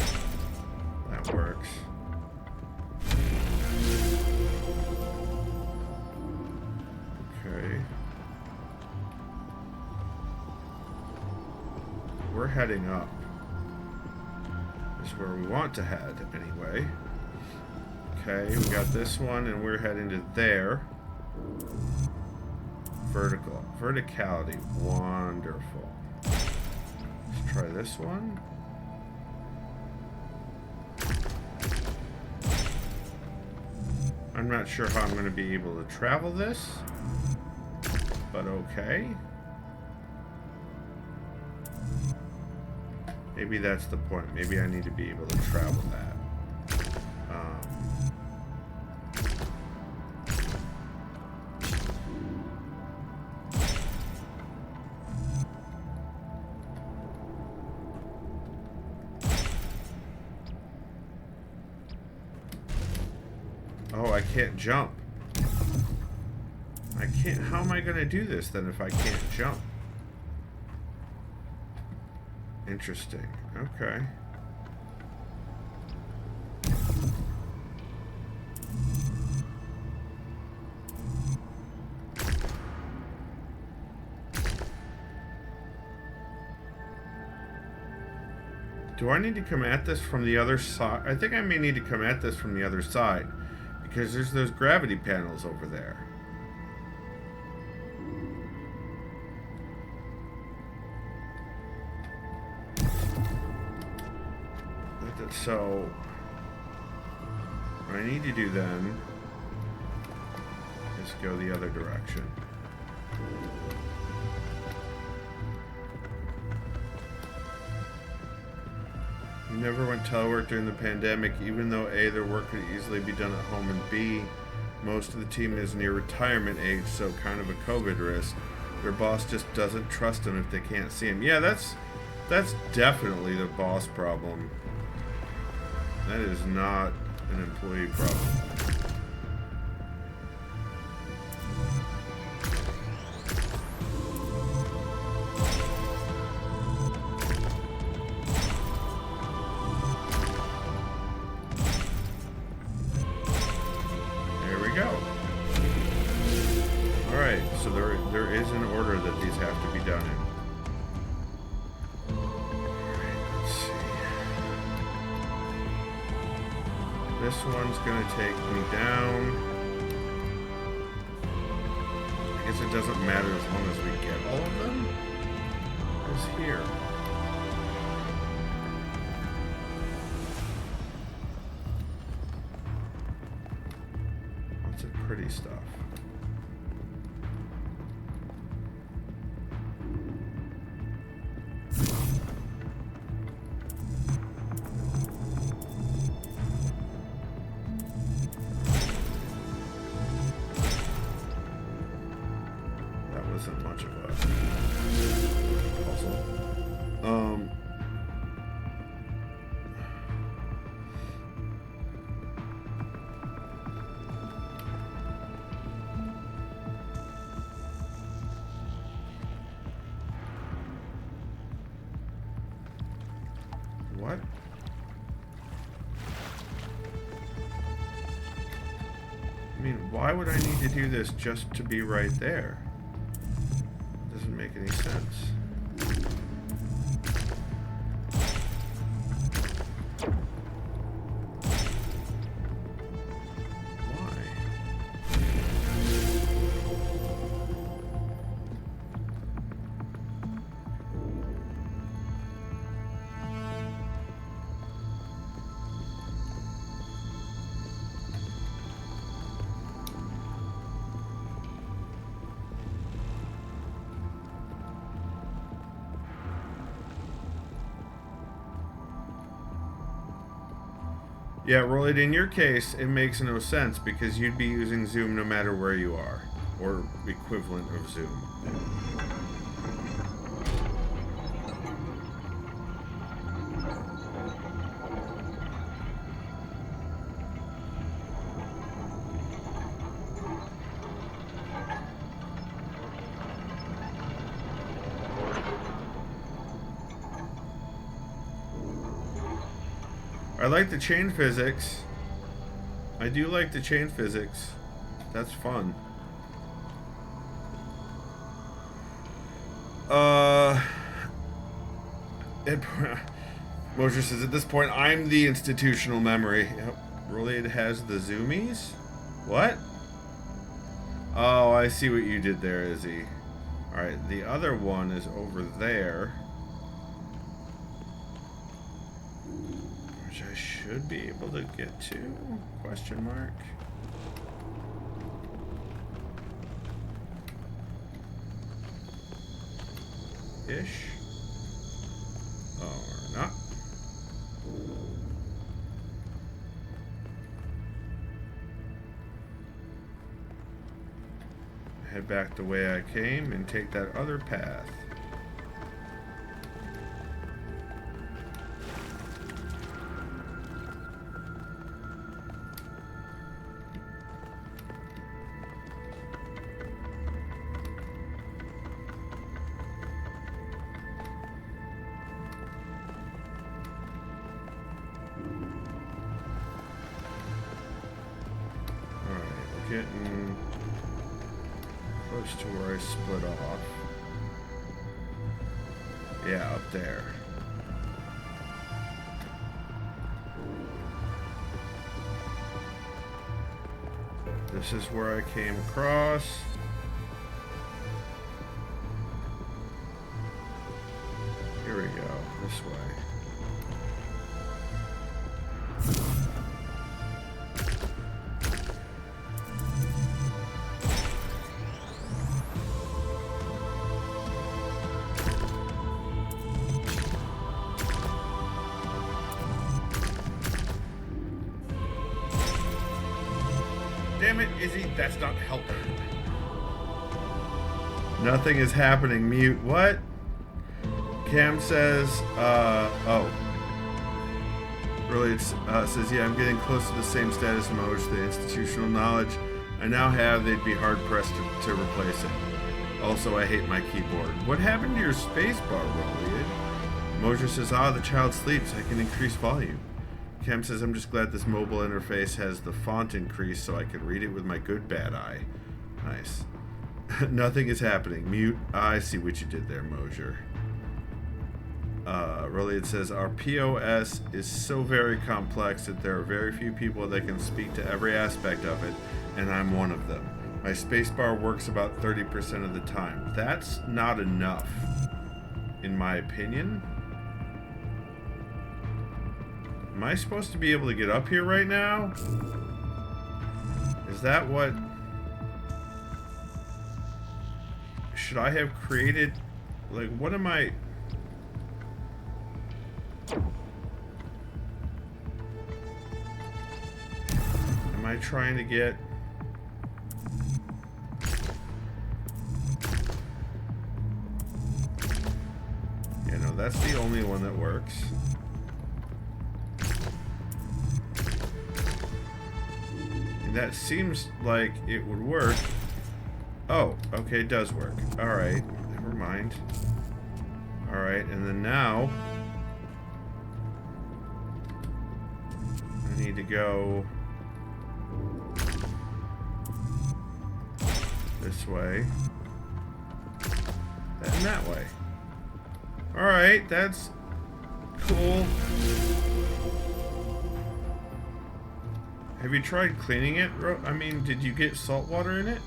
That works. Okay. We're heading up. This is where we want to head, anyway. Okay, we got this one, and we're heading to there. Verticality. Wonderful. Let's try this one. I'm not sure how I'm going to be able to travel this, but okay. Maybe that's the point. Maybe I need to be able to travel that. Oh, I can't jump. I can't. How am I going to do this then if I can't jump? Interesting. Okay. Do I need to come at this from the other side? I think I may need to come at this from the other side. Because there's those gravity panels over there. So, what I need to do then is go the other direction. You never went telework during the pandemic, even though A, their work could easily be done at home, and B, most of the team is near retirement age, so kind of a COVID risk. Their boss just doesn't trust them if they can't see him. Yeah, that's definitely the boss problem. That is not an employee problem. There we go. Alright, so there is an order that these have to be done in. This one's gonna take me down. I guess it doesn't matter as long as we get all of them. What's here? Lots of pretty stuff. Isn't much of a puzzle. What? I mean, why would I need to do this just to be right there? Doesn't make any sense. Why? Yeah, Rolly, in your case, it makes no sense because you'd be using Zoom no matter where you are, or equivalent of Zoom. I like the chain physics. I do like the chain physics. That's fun. Mosher says at this point I'm the institutional memory. Yep. Really, it has the zoomies? What? Oh, I see what you did there, Izzy. Alright, the other one is over there. Which I should be able to get to? Question mark. Ish. Or not. Head back the way I came and take that other path. Getting close to where I split off. Yeah, up there. This is where I came across. Here we go, this way. Damn it, Izzy, that's not helping. Nothing is happening. Mute. What? Cam says, oh. Really, it says, yeah, I'm getting close to the same status Moj. The institutional knowledge I now have, they'd be hard-pressed to replace it. Also, I hate my keyboard. What happened to your spacebar, Rolly? Moj says, the child sleeps. I can increase volume. Cam says, I'm just glad this mobile interface has the font increased so I can read it with my good bad eye. Nice. Nothing is happening. Mute. I see what you did there, Mosier. Really, it says, our POS is so very complex that there are very few people that can speak to every aspect of it, and I'm one of them. My spacebar works about 30% of the time. That's not enough, in my opinion. Am I supposed to be able to get up here right now? Is that what... Should I have created... Like, what am I... Am I trying to get... Yeah, no, that's the only one that works. That seems like it would work. Oh, okay, it does work. Alright, never mind. Alright, and then now... I need to go... this way. And that way. Alright, that's... cool. Have you tried cleaning it? I mean, did you get salt water in it?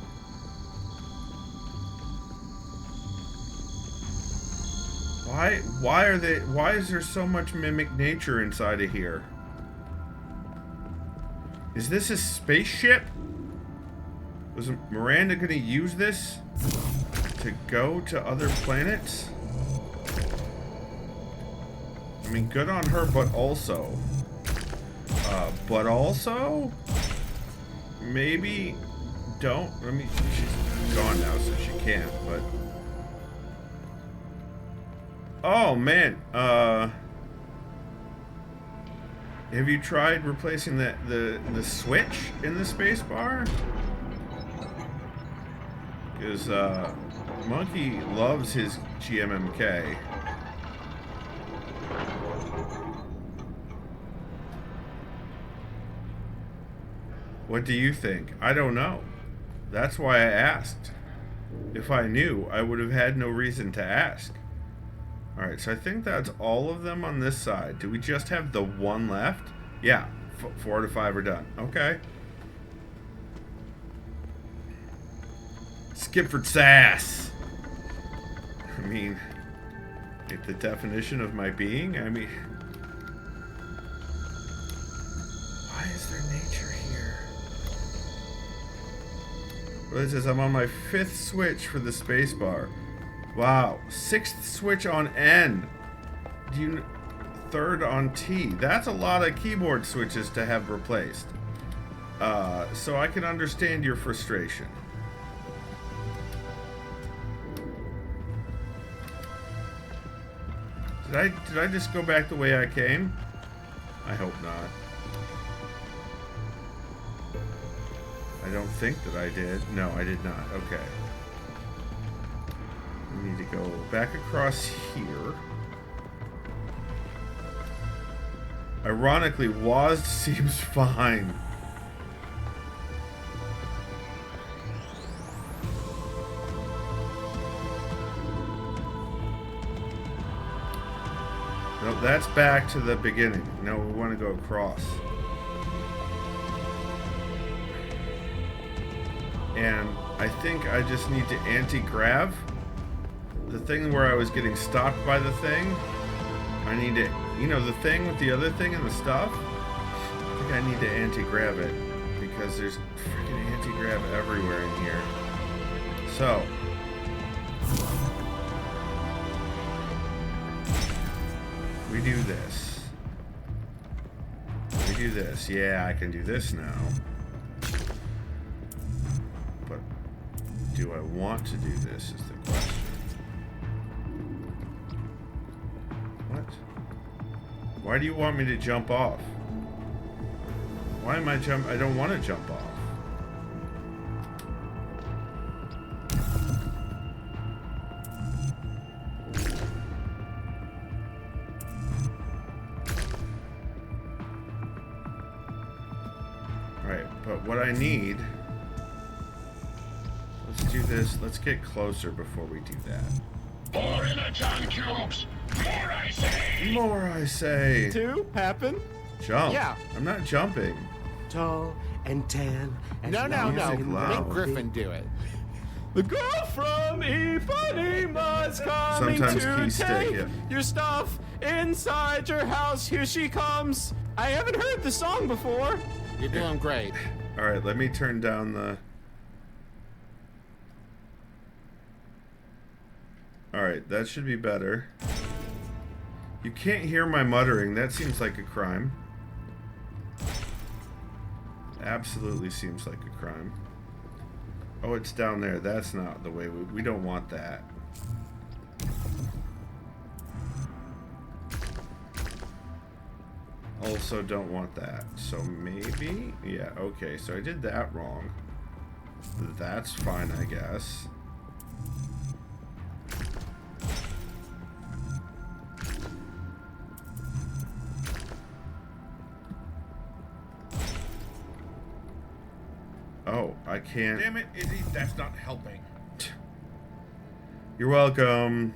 Why is there so much mimic nature inside of here? Is this a spaceship? Was Miranda gonna use this to go to other planets? I mean, good on her, but also... But also, maybe don't. I mean, she's gone now, so she can't. But oh man, have you tried replacing the switch in the space bar? Because Monkey loves his GMMK. What do you think? I don't know. That's why I asked. If I knew, I would have had no reason to ask. Alright, so I think that's all of them on this side. Do we just have the one left? Yeah, 4 out of 5 are done. Okay. Skipford sass. I mean, if the definition of my being, I mean... Why is there nature here? Well, it says I'm on my 5th switch for the spacebar. Wow, 6th switch on N. 3rd on T. That's a lot of keyboard switches to have replaced. So I can understand your frustration. Did I just go back the way I came? I hope not. I don't think that I did. No, I did not. Okay. We need to go back across here. Ironically, WASD seems fine. No, that's back to the beginning. No, we want to go across. And I think I just need to anti-grav. The thing where I was getting stopped by the thing, I need to, you know, the thing with the other thing and the stuff, I think I need to anti-grav it, because there's freaking anti-grav everywhere in here. So, we do this. We do this. Yeah, I can do this now. But do I want to do this is the question. What? Why do you want me to jump off? Why am I I don't want to jump off. Right, but what I need... Let's do this. Let's get closer before we do that. More energon cubes! More I say! More I say! To happen? Jump. Yeah. I'm not jumping. Tall and tan. No. Make Griffin do it. The girl from Ipanema's coming Sometimes to keys take stay, yeah. your stuff inside your house. Here she comes. I haven't heard the song before. You're doing great. Alright, let me turn down the... Alright, that should be better. You can't hear my muttering. That seems like a crime. Absolutely seems like a crime. Oh, it's down there. That's not the way we don't want that. Also don't want that. So maybe... Yeah, okay. So I did that wrong. That's fine, I guess. Oh, I can't... Damn it, Izzy, that's not helping. You're welcome.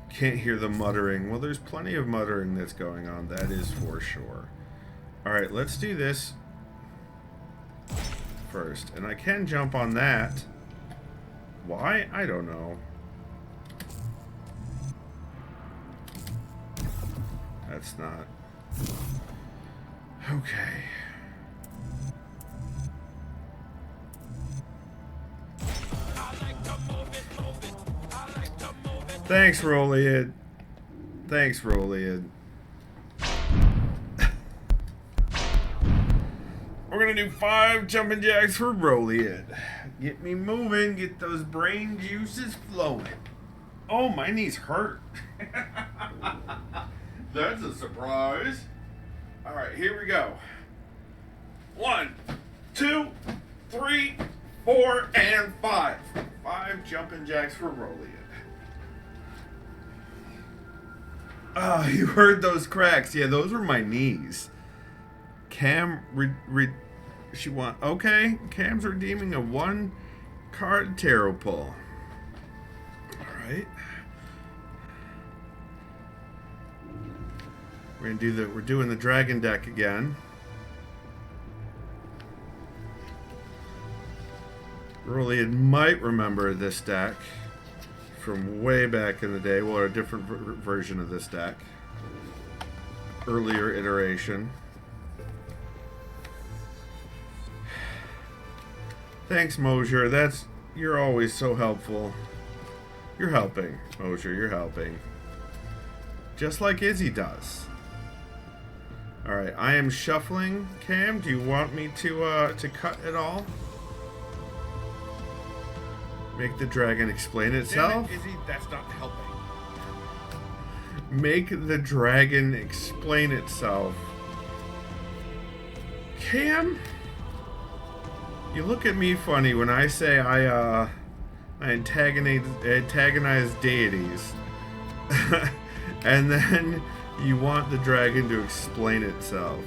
Can't hear the muttering. Well, there's plenty of muttering that's going on. That is for sure. Alright, let's do this first. And I can jump on that. Why? I don't know. That's not... Okay. Thanks, Rolliad. Thanks, Rolliad. We're gonna do 5 jumping jacks for Rollian. Get me moving, get those brain juices flowing. Oh, my knees hurt. That's a surprise. Alright, here we go. 1, 2, 3, 4, and 5. 5 jumping jacks for Rollian. Ah, you heard those cracks. Yeah, those were my knees. Cam, okay, Cam's redeeming a 1-card tarot pull. Alright. We're doing the dragon deck again. Rollian might remember this deck from way back in the day. Well, a different version of this deck. Earlier iteration. Thanks, Mosier. You're always so helpful. You're helping, Mosier. You're helping. Just like Izzy does. Alright, I am shuffling. Cam, do you want me to cut it all? Make the dragon explain itself? Damn it, Izzy, that's not helping. Make the dragon explain itself. Cam? You look at me funny when I say I antagonize deities. And then you want the dragon to explain itself.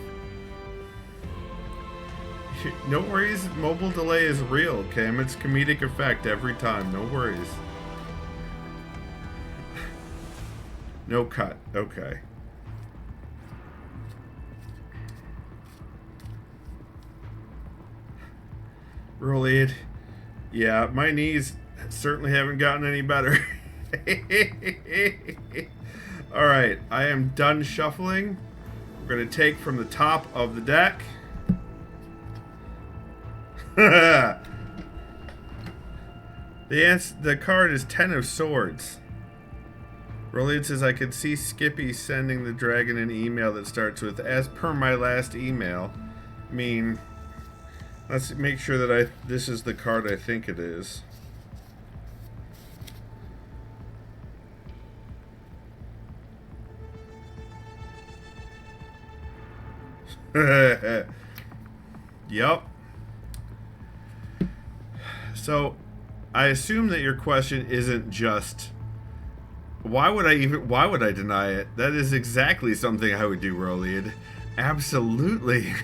No worries, mobile delay is real, Cam. It's comedic effect every time. No worries. No cut. Okay. Rollian. Yeah, my knees certainly haven't gotten any better. Alright, I am done shuffling. We're going to take from the top of the deck. The card is 10 of Swords. Rollian says, I could see Skippy sending the dragon an email that starts with, as per my last email. I mean, let's make sure that this is the card I think it is. Yup. So, I assume that your question isn't just, why would I deny it? That is exactly something I would do, Rollian. Absolutely.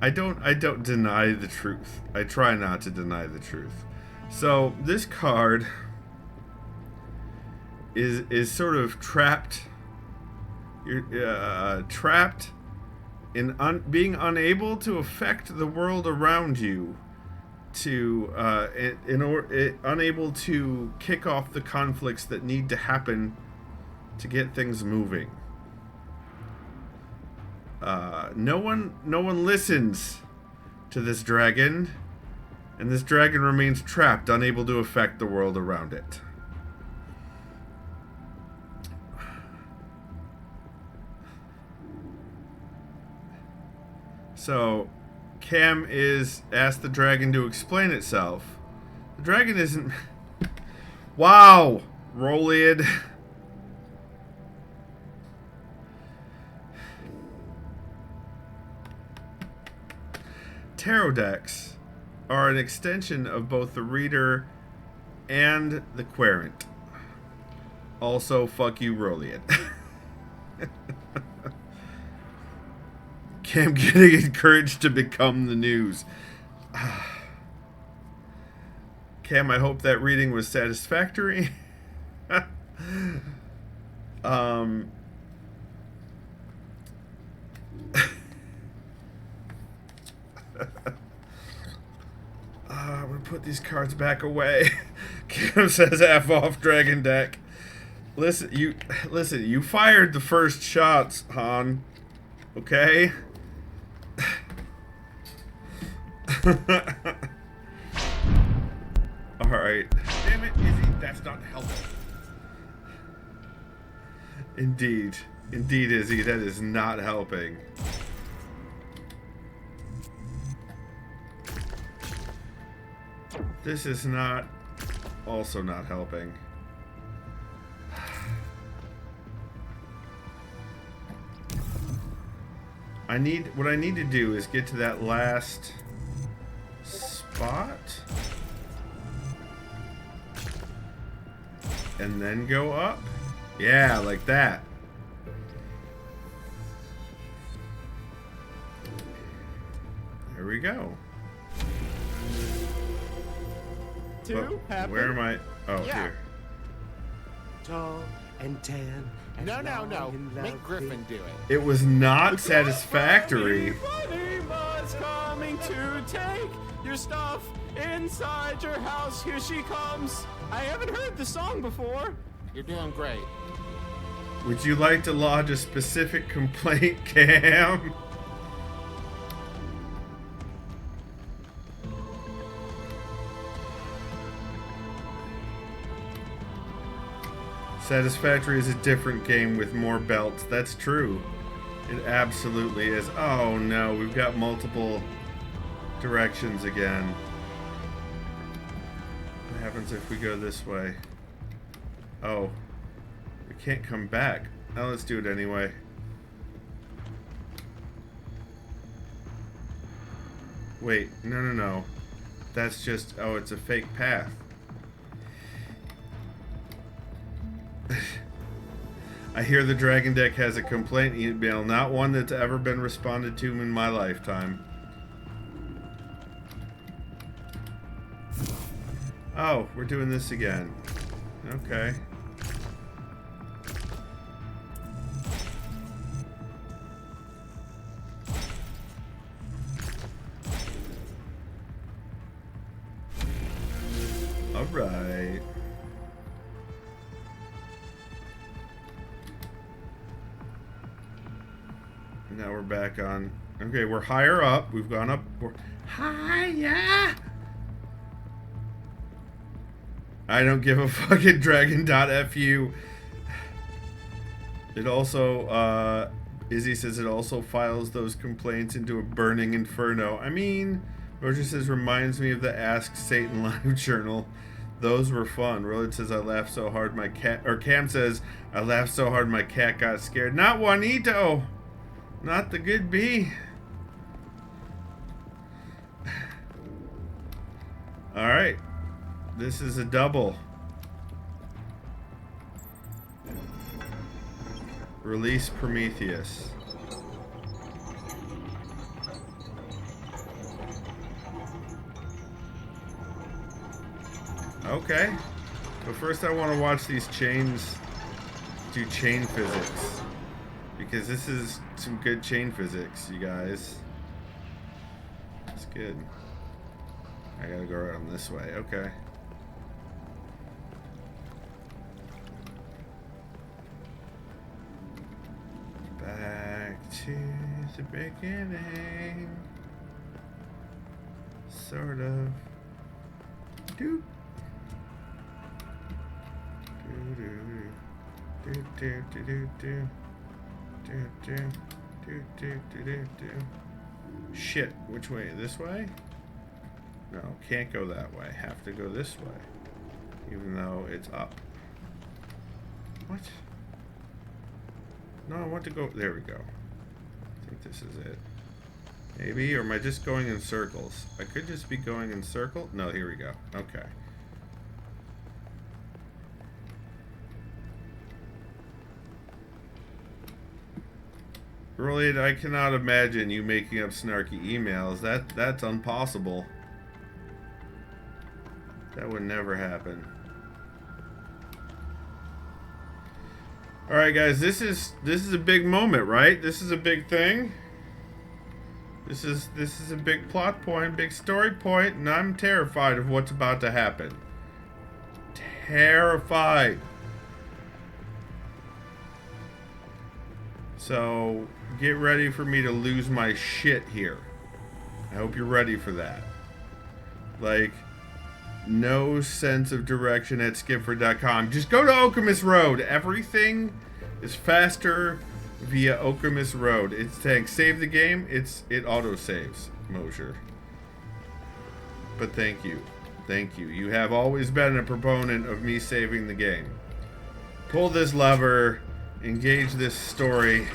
I don't deny the truth. I try not to deny the truth. So, this card is sort of trapped. You're trapped in being unable to affect the world around you, unable to kick off the conflicts that need to happen to get things moving. No one listens to this dragon, and this dragon remains trapped, unable to affect the world around it. So, Cam asked the dragon to explain itself. The dragon isn't... Wow! Rollian. Tarot decks are an extension of both the reader and the querent. Also, fuck you, Rollian. Cam getting encouraged to become the news. Cam, I hope that reading was satisfactory. I'm gonna put these cards back away. Cam says F off dragon deck. Listen, you fired the first shots, Han. Okay? Alright. Damn it, Izzy, that's not helping. Indeed. Indeed, Izzy, that is not helping. This is not... also not helping. What I need to do is get to that last spot and then go up. Yeah, like that. There we go. Where am I? Oh, Yeah. here. Tall and tan. And No. long and Make Griffin lovely. do it. It was not satisfactory. Funny Buzz coming to take your stuff inside your house. Here she comes. I haven't heard the song before. You're doing great. Would you like to lodge a specific complaint, Cam? Satisfactory is a different game with more belts. That's true. It absolutely is. Oh no, we've got multiple directions again. What happens if we go this way? Oh. We can't come back. Now let's do it anyway. Wait, no. That's just... oh, it's a fake path. I hear the Dragon Deck has a complaint email, not one that's ever been responded to in my lifetime. Oh, we're doing this again. Okay. All right. Now we're back on. Okay, we're higher up. We've gone up. We're higher. I don't give a fucking dragon.fu. It also, Izzy says it also files those complaints into a burning inferno. I mean, Roger says reminds me of the Ask Satan live journal. Those were fun. Roland says I laughed so hard my cat, or Cam says I laughed so hard my cat got scared. Not Juanito. Not the good bee. Alright. This is a double. Release Prometheus. Okay. But first I want to watch these chains do chain physics. Because this is some good chain physics, you guys. It's good. I gotta go around this way. Okay. Back to the beginning. Sort of. Doop. Do. Shit, which way? This way? No, can't go that way. Have to go this way. Even though it's up. What? No, I want to go... there we go. I think this is it. Maybe? Or am I just going in circles? I could just be going in circles. No, here we go. Okay. Really, I cannot imagine you making up snarky emails. That's impossible. That would never happen. All right, guys, this is a big moment, right? This is a big thing. This is a big plot point, big story point, and I'm terrified of what's about to happen. Terrified. So, get ready for me to lose my shit here. I hope you're ready for that. Like, no sense of direction at skipford.com. Just go to Okemos Road. Everything is faster via Okemos Road. It's saying save the game. It auto saves, Mosher. But thank you. Thank you. You have always been a proponent of me saving the game. Pull this lever. Engage this story.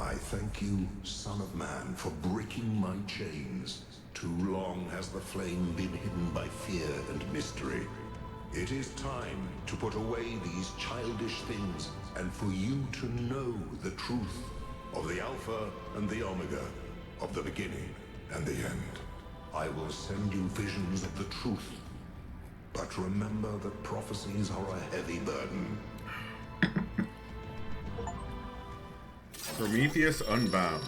I thank you, Son of Man, for breaking my chains. Too long has the flame been hidden by fear and mystery. It is time to put away these childish things and for you to know the truth of the Alpha and the Omega, of the beginning and the end. I will send you visions of the truth, but remember that prophecies are a heavy burden. Prometheus Unbound.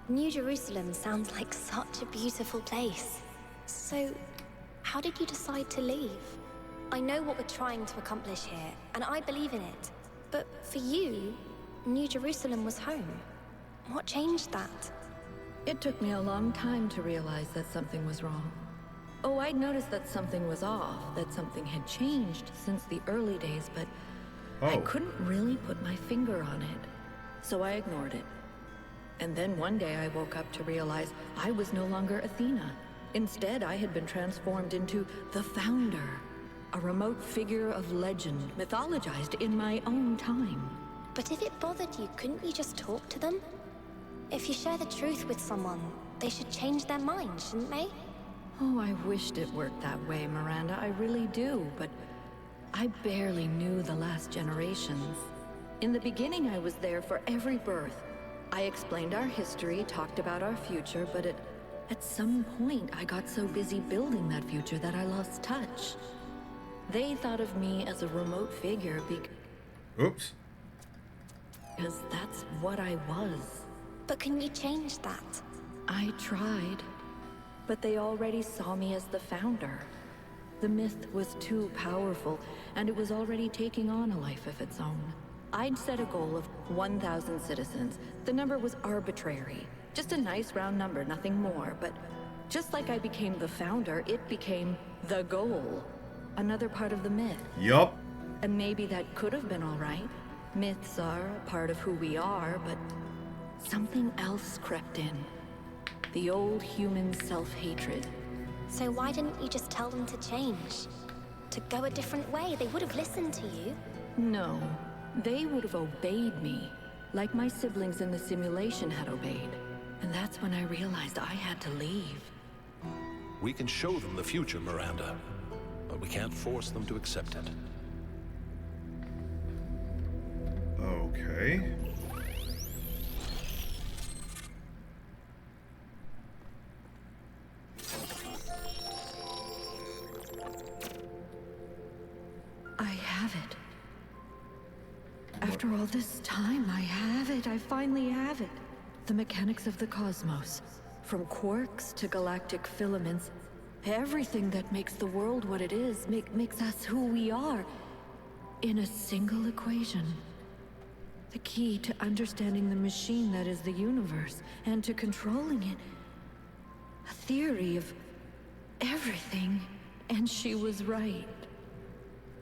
New Jerusalem sounds like such a beautiful place. So, how did you decide to leave? I know what we're trying to accomplish here, and I believe in it. But for you, New Jerusalem was home. What changed that? It took me a long time to realize that something was wrong. Oh, I'd noticed that something was off, that something had changed since the early days, but I couldn't really put my finger on it. So I ignored it. And then one day I woke up to realize I was no longer Athena. Instead, I had been transformed into the Founder, a remote figure of legend, mythologized in my own time. But if it bothered you, couldn't you just talk to them? If you share the truth with someone, they should change their mind, shouldn't they? Oh, I wished it worked that way, Miranda. I really do, but I barely knew the last generations. In the beginning, I was there for every birth. I explained our history, talked about our future, but at some point, I got so busy building that future that I lost touch. They thought of me as a remote figure Oops. because that's what I was. But can you change that? I tried, but they already saw me as the Founder. The myth was too powerful, and it was already taking on a life of its own. I'd set a goal of 1,000 citizens. The number was arbitrary. Just a nice round number, nothing more. But just like I became the Founder, it became the goal. Another part of the myth. Yup. And maybe that could have been all right. Myths are a part of who we are, but something else crept in. The old human self-hatred. So why didn't you just tell them to change? To go a different way? They would have listened to you. No. They would have obeyed me, like my siblings in the simulation had obeyed. And that's when I realized I had to leave. We can show them the future, Miranda, but we can't force them to accept it. Okay. I have it. After all this time, I have it. I finally have it. The mechanics of the cosmos. From quarks to galactic filaments. Everything that makes the world what it is, makes us who we are. In a single equation. The key to understanding the machine that is the universe, and to controlling it. A theory of everything. And she was right.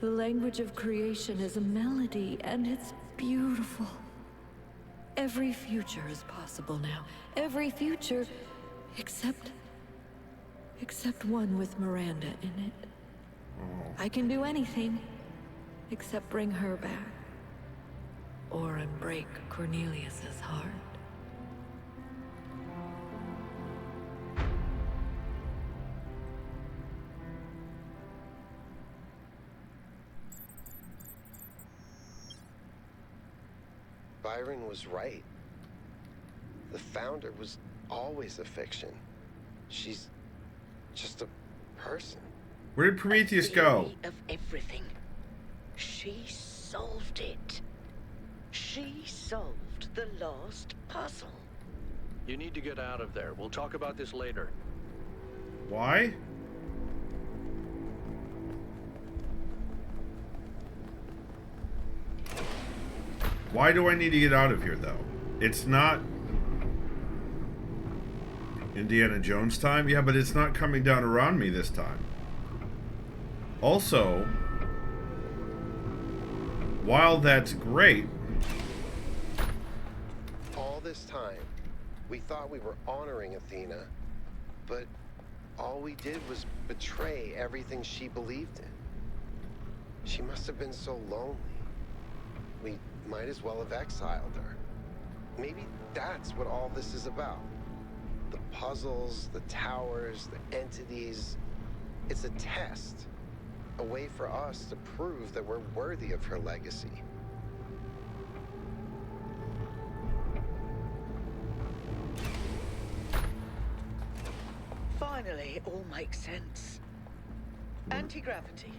The language of creation is a melody, and it's beautiful. Every future is possible now. Every future, except one with Miranda in it. I can do anything, except bring her back. Or break Cornelius's heart. Byron was right. The Founder was always a fiction. She's just a person. Where did Prometheus go? Of everything. She solved it. She solved the last puzzle. You need to get out of there. We'll talk about this later. Why? Why do I need to get out of here, though? It's not Indiana Jones time? Yeah, but it's not coming down around me this time. Also, while that's great... All this time, we thought we were honoring Athena, but all we did was betray everything she believed in. She must have been so lonely. We might as well have exiled her. Maybe that's what all this is about. The puzzles, the towers, the entities. It's a test. A way for us to prove that we're worthy of her legacy. Finally, it all makes sense. Anti-gravity,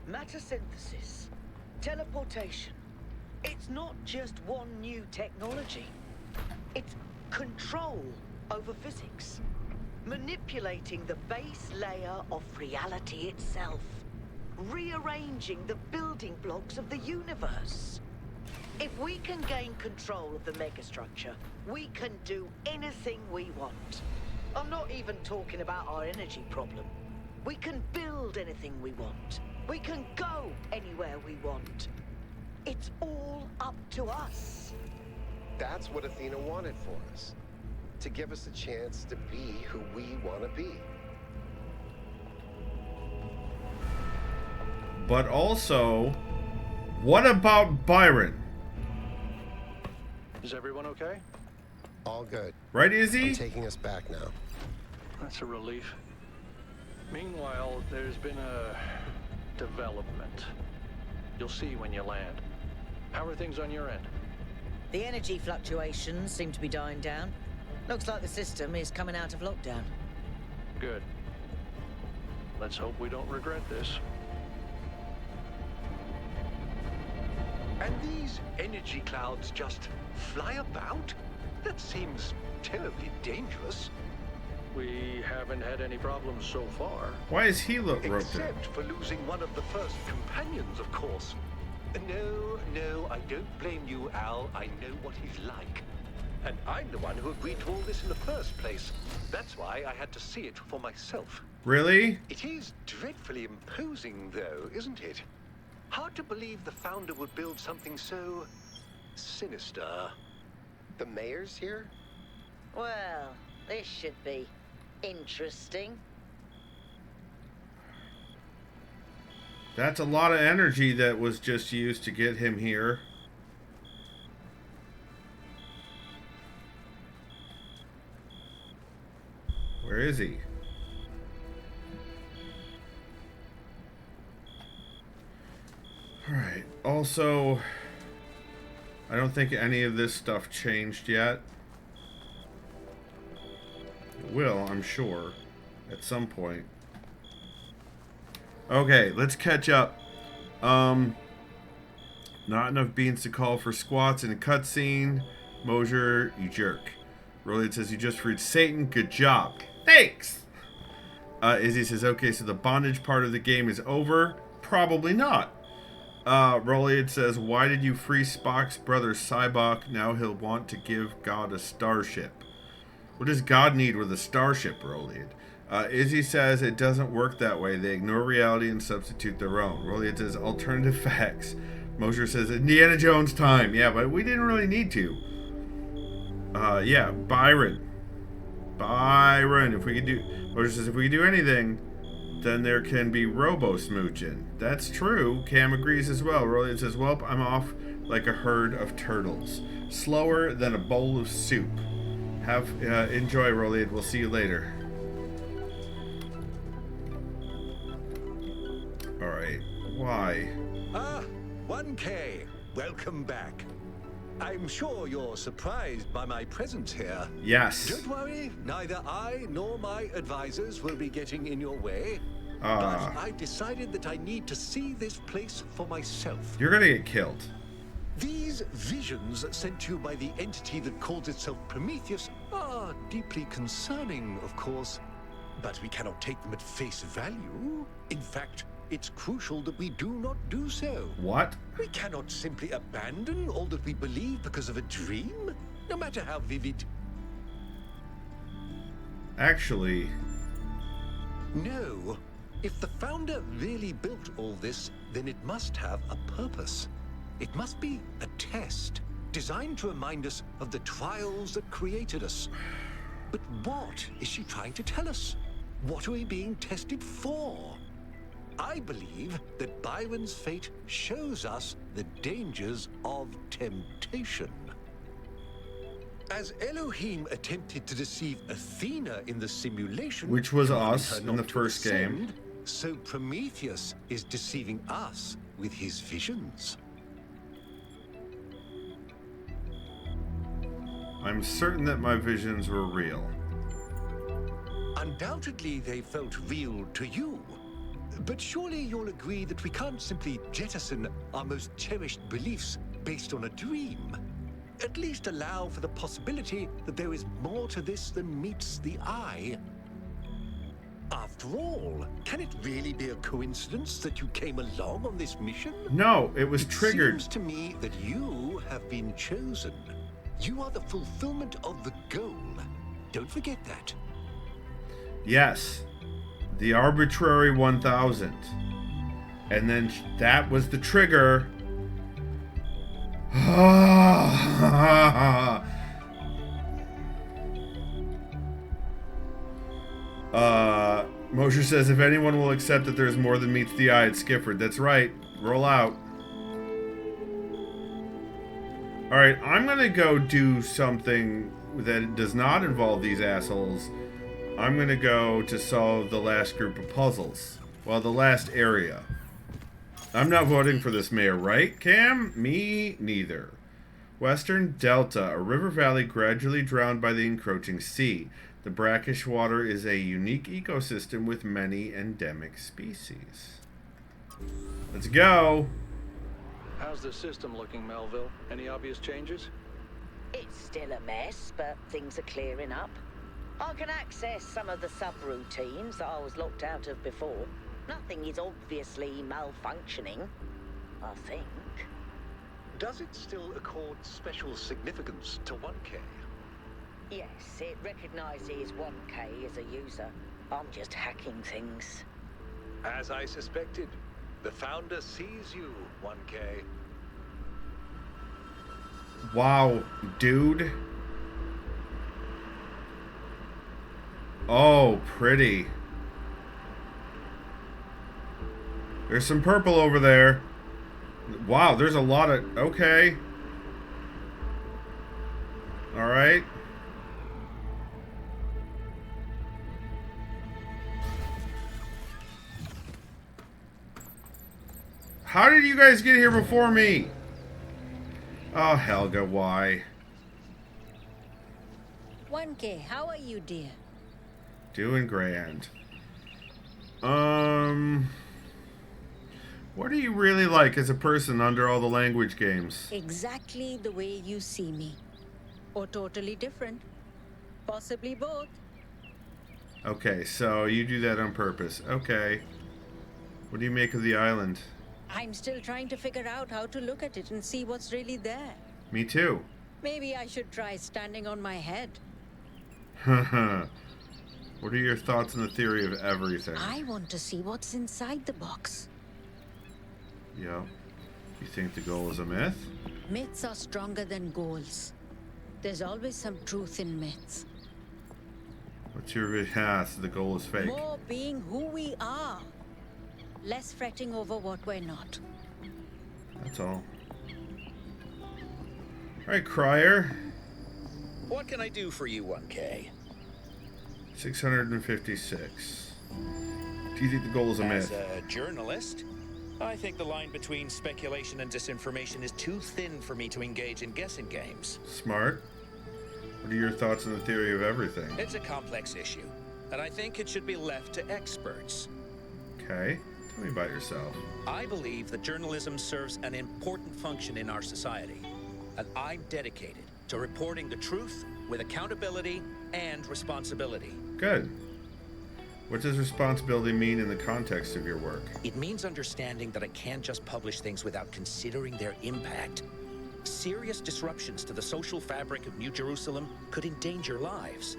matter synthesis, teleportation. It's not just one new technology. It's control over physics. Manipulating the base layer of reality itself. Rearranging the building blocks of the universe. If we can gain control of the megastructure, we can do anything we want. I'm not even talking about our energy problem. We can build anything we want. We can go anywhere we want. It's all up to us. That's what Athena wanted for us. To give us a chance to be who we want to be. But also, what about Byron? Is everyone okay? All good. Right, Izzy? I'm taking us back now. That's a relief. Meanwhile, there's been a development. You'll see when you land. How are things on your end? The energy fluctuations seem to be dying down. Looks like the system is coming out of lockdown. Good. Let's hope we don't regret this. And these energy clouds just fly about? That seems terribly dangerous. We haven't had any problems so far. Why is he roped in? Except for losing one of the first companions, of course. No, I don't blame you, Al. I know what he's like. And I'm the one who agreed to all this in the first place. That's why I had to see it for myself. Really? It is dreadfully imposing, though, isn't it? Hard to believe the founder would build something so sinister. The mayor's here? Well, this should be interesting. That's a lot of energy that was just used to get him here. Where is he? Alright, also, I don't think any of this stuff changed yet. It will, I'm sure, at some point. Okay, let's catch up. Not enough beans to call for squats in a cutscene. Mosier, you jerk. Rolliard says, you just freed Satan. Good job. Thanks! Izzy says, okay, so the bondage part of the game is over. Probably not. Rolliard says, why did you free Spock's brother Cybok? Now he'll want to give God a starship. What does God need with a starship, Rolliard? Izzy says it doesn't work that way. They ignore reality and substitute their own. Rolliard says alternative facts. Mosier says Indiana Jones time. Yeah, but we didn't really need to. Yeah, Byron. If we could do... Mosier says if we could do anything, then there can be robo-smooching. That's true. Cam agrees as well. Rolliard says, well, I'm off like a herd of turtles. Slower than a bowl of soup. Enjoy, Rolliard. We'll see you later. Alright, why? 1K, welcome back. I'm sure you're surprised by my presence here. Yes. Don't worry, neither I nor my advisors will be getting in your way. But I decided that I need to see this place for myself. You're gonna get killed. These visions sent to you by the entity that calls itself Prometheus are deeply concerning, of course. But we cannot take them at face value. In fact, it's crucial that we do not do so. What? We cannot simply abandon all that we believe because of a dream, no matter how vivid. Actually... No. If the founder really built all this, then it must have a purpose. It must be a test, designed to remind us of the trials that created us. But what is she trying to tell us? What are we being tested for? I believe that Byron's fate shows us the dangers of temptation. As Elohim attempted to deceive Athena in the simulation, which was telling us her in not the to first game. ascend, so Prometheus is deceiving us with his visions. I'm certain that my visions were real. Undoubtedly, they felt real to you. But surely you'll agree that we can't simply jettison our most cherished beliefs based on a dream. At least allow for the possibility that there is more to this than meets the eye. After all, can it really be a coincidence that you came along on this mission? No, it was triggered. It seems to me that you have been chosen. You are the fulfillment of the goal. Don't forget that. Yes. The arbitrary 1000. And then that was the trigger. Mosher says, if anyone will accept that there's more than meets the eye, it's Skippy. That's right. Roll out. Alright, I'm gonna go do something that does not involve these assholes. I'm gonna go to solve the last group of puzzles. Well, the last area. I'm not voting for this mayor, right, Cam? Me neither. Western Delta, a river valley gradually drowned by the encroaching sea. The brackish water is a unique ecosystem with many endemic species. Let's go. How's the system looking, Melville? Any obvious changes? It's still a mess, but things are clearing up. I can access some of the subroutines that I was locked out of before. Nothing is obviously malfunctioning, I think. Does it still accord special significance to 1K? Yes, it recognizes 1K as a user. I'm just hacking things. As I suspected, the founder sees you, 1K. Wow, dude. Oh, pretty. There's some purple over there. Wow, there's a lot of... Okay. Alright. How did you guys get here before me? Oh, Helga, why? 1K, how are you, dear? Doing grand. What do you really like as a person under all the language games? Exactly the way you see me. Or totally different. Possibly both. Okay, so you do that on purpose. Okay. What do you make of the island? I'm still trying to figure out how to look at it and see what's really there. Me too. Maybe I should try standing on my head. Haha. What are your thoughts on the theory of everything? I want to see what's inside the box. Yeah. You think the goal is a myth? Myths are stronger than goals. There's always some truth in myths. What's your so the goal is fake. More being who we are. Less fretting over what we're not. That's all. Alright, Crier. What can I do for you, 1K? 656. Do you think the goal is a myth? As a journalist, I think the line between speculation and disinformation is too thin for me to engage in guessing games. Smart. What are your thoughts on the theory of everything? It's a complex issue, and I think it should be left to experts. Okay. Tell me about yourself. I believe that journalism serves an important function in our society, and I'm dedicated to reporting the truth with accountability and responsibility. Good. What does responsibility mean in the context of your work? It means understanding that I can't just publish things without considering their impact. Serious disruptions to the social fabric of New Jerusalem could endanger lives.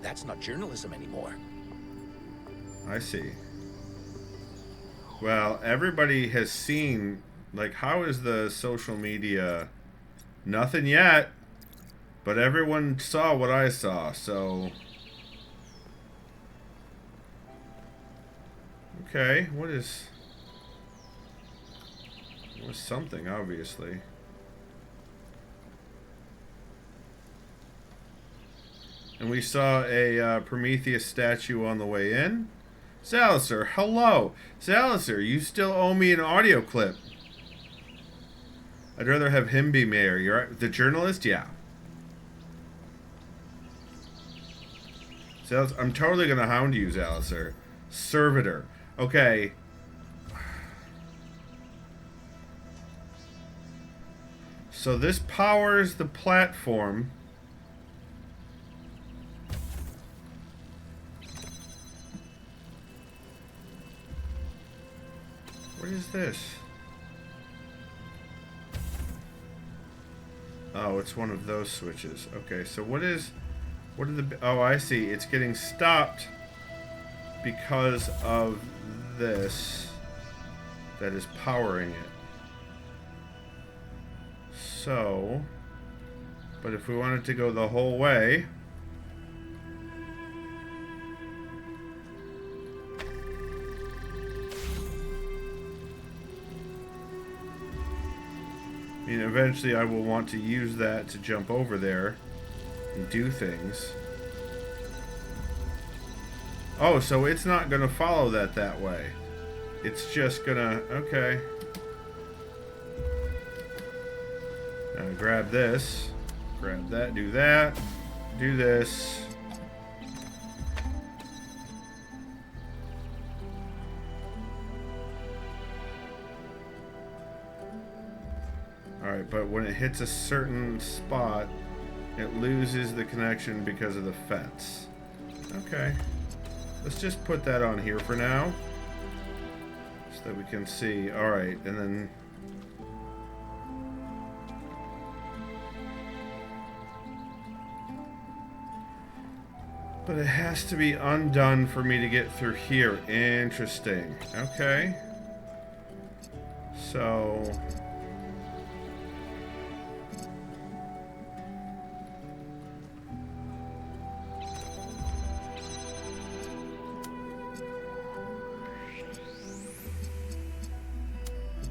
That's not journalism anymore. I see. Well, everybody has seen, like, how is the social media? Nothing yet, but everyone saw what I saw, so... Okay, what is something, obviously. And we saw a Prometheus statue on the way in. Salazar, hello. Salazar, you still owe me an audio clip. I'd rather have him be mayor. You're the journalist? Yeah. Salazar, I'm totally going to hound you, Salazar. Servitor. Okay. So this powers the platform. What is this? Oh, it's one of those switches. Okay, so what are the... Oh, I see. It's getting stopped because of this that is powering it. So, but if we want it to go the whole way... I mean, eventually I will want to use that to jump over there and do things. Oh, so it's not going to follow that way. It's just going to... Okay. Now grab this. Grab that. Do that. Do this. Alright, but when it hits a certain spot, it loses the connection because of the fence. Okay. Let's just put that on here for now. So that we can see. Alright, and then... But it has to be undone for me to get through here. Interesting. Okay. So...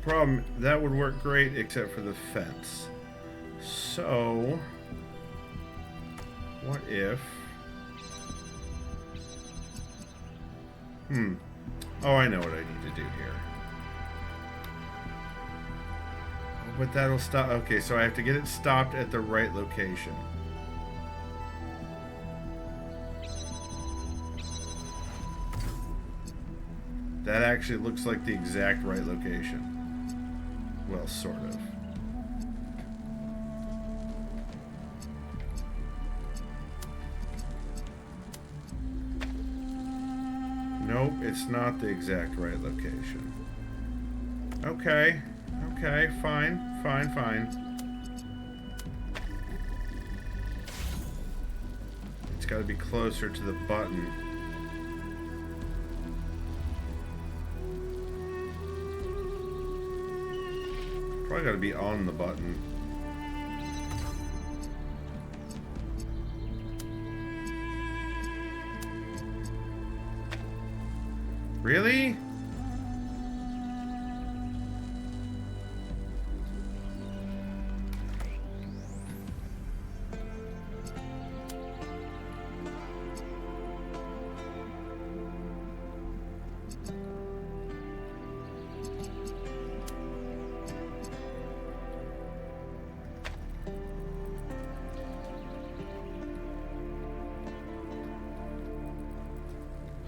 problem, that would work great except for the fence. So what if oh, I know what I need to do here. But that'll stop. Okay, so I have to get it stopped at the right location. That actually looks like the exact right location. Well, sort of. Nope, it's not the exact right location. Okay. Okay, fine. Fine, fine. It's got to be closer to the button. Probably got to be on the button. Really?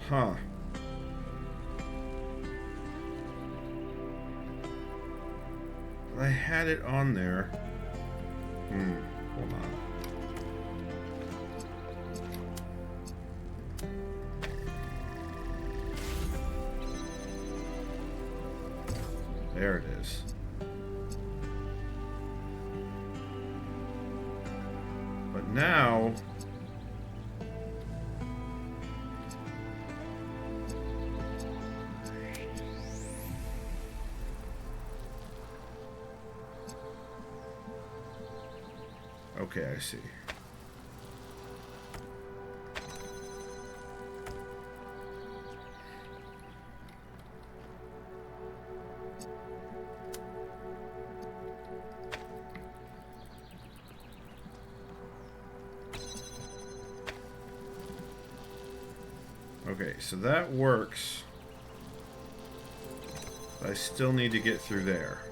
Huh. I had it on there. Hold on. There it is. But now... Okay, I see. Okay, so that works. I still need to get through there.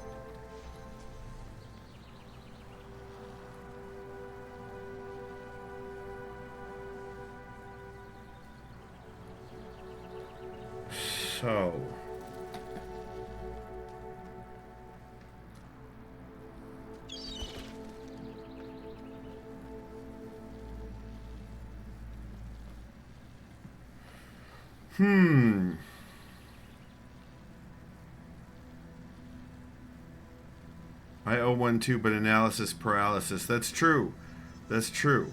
So... I owe one too, but analysis paralysis. That's true. That's true.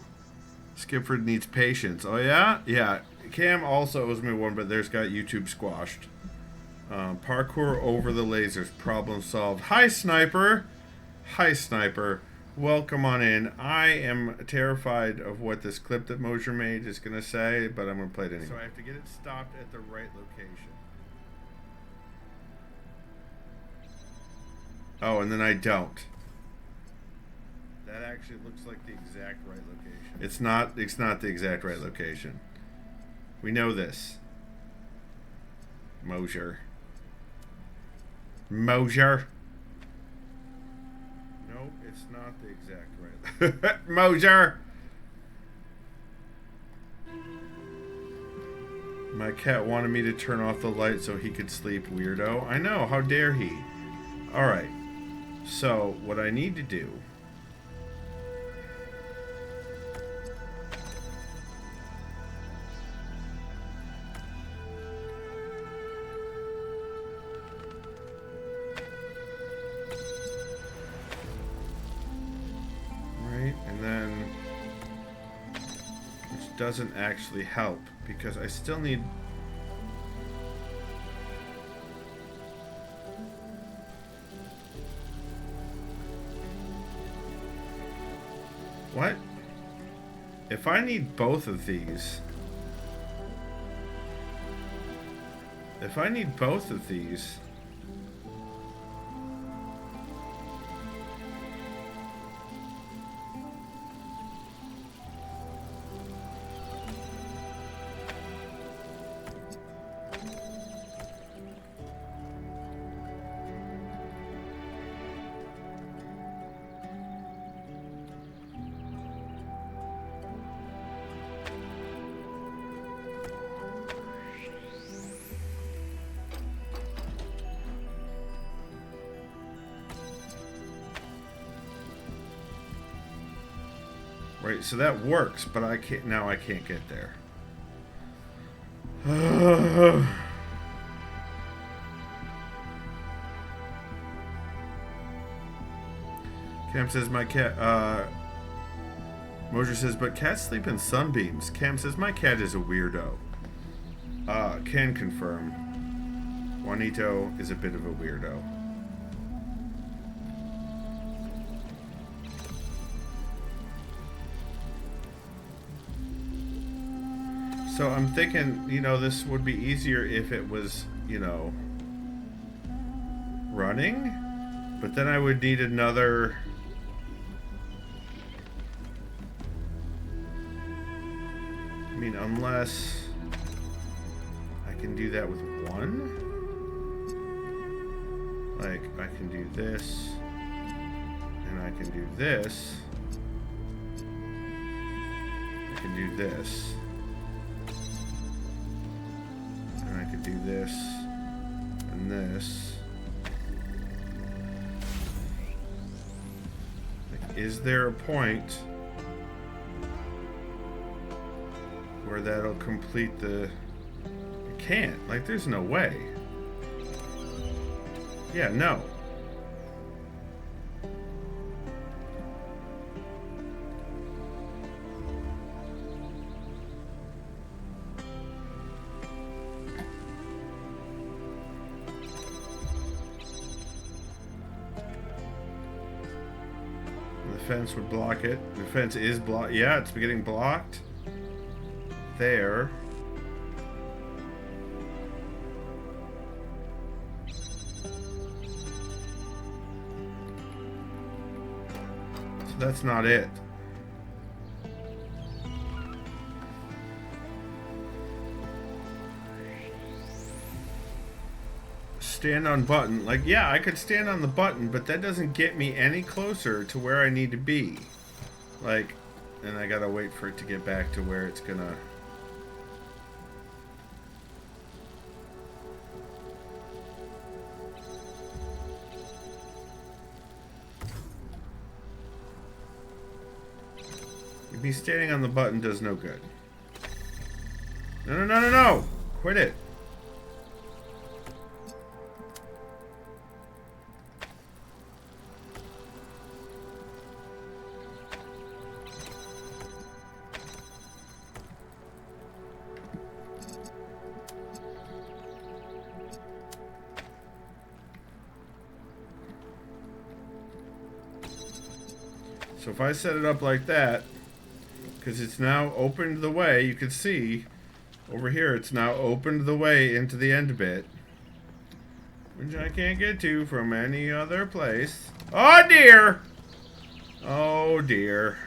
Skipford needs patience. Oh yeah? Yeah. Cam also owes me one, but there's got YouTube squashed. Parkour over the lasers. Problem solved. Hi, Sniper. Hi, Sniper. Welcome on in. I am terrified of what this clip that Mosier made is going to say, but I'm going to play it anyway. So I have to get it stopped at the right location. Oh, and then I don't. That actually looks like the exact right location. It's not the exact right location. We know this. Mosier. Mosier. Nope, it's not the exact right. Mosier. My cat wanted me to turn off the light so he could sleep, weirdo. I know, how dare he? Alright. So, what I need to do... Right, and then... Which doesn't actually help, because I still need... What? If I need both of these... If I need both of these... Right, so that works, but I can't. Now I can't get there. Cam says my cat. Mosier says, but cats sleep in sunbeams. Cam says my cat is a weirdo. Can confirm. Juanito is a bit of a weirdo. So I'm thinking, you know, this would be easier if it was, you know, running, but then I would need another... I mean, unless I can do that with one? Like, I can do this, and I can do this, I can do this. I could do this and this. Like, is there a point where that'll complete the... It can't. Like, there's no way. Yeah, no. The fence would block it. The fence is blocked. Yeah, it's getting blocked. There. That's not it. Stand on button. Like, yeah, I could stand on the button, but that doesn't get me any closer to where I need to be. Like, and I gotta wait for it to get back to where it's gonna... Me standing on the button does no good. No, no, no, no, no! Quit it. So if I set it up like that, because it's now opened the way, you can see over here it's now opened the way into the end bit, which I can't get to from any other place. Oh dear! Oh dear.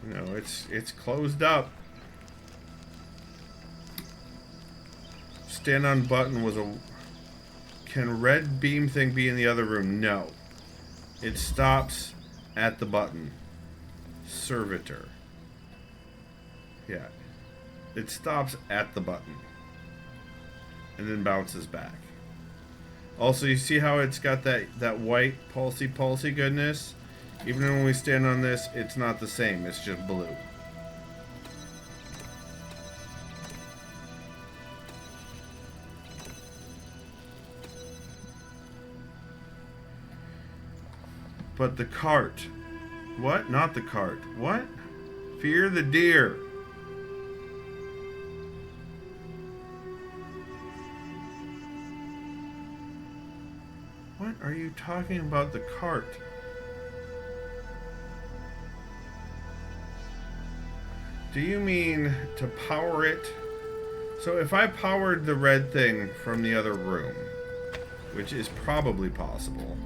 No, it's closed up. Stand on button was a... Can red beam thing be in the other room? No. It stops at the button. Servitor. Yeah. It stops at the button. And then bounces back. Also, you see how it's got that white pulsy goodness? Even when we stand on this, it's not the same. It's just blue. But the cart. What? Not the cart. What? Fear the deer. What are you talking about the cart? Do you mean to power it? So if I powered the red thing from the other room, which is probably possible...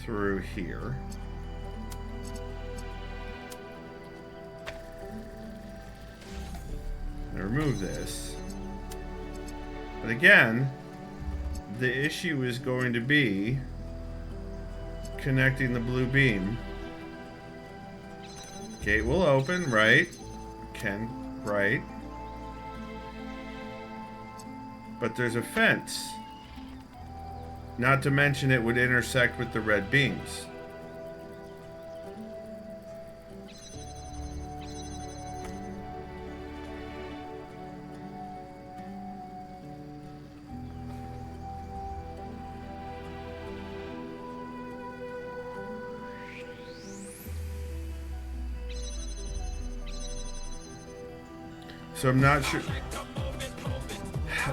through here. I remove this. But again, the issue is going to be connecting the blue beam. Gate will open, right? Right. But there's a fence. Not to mention it would intersect with the red beams. So I'm not sure.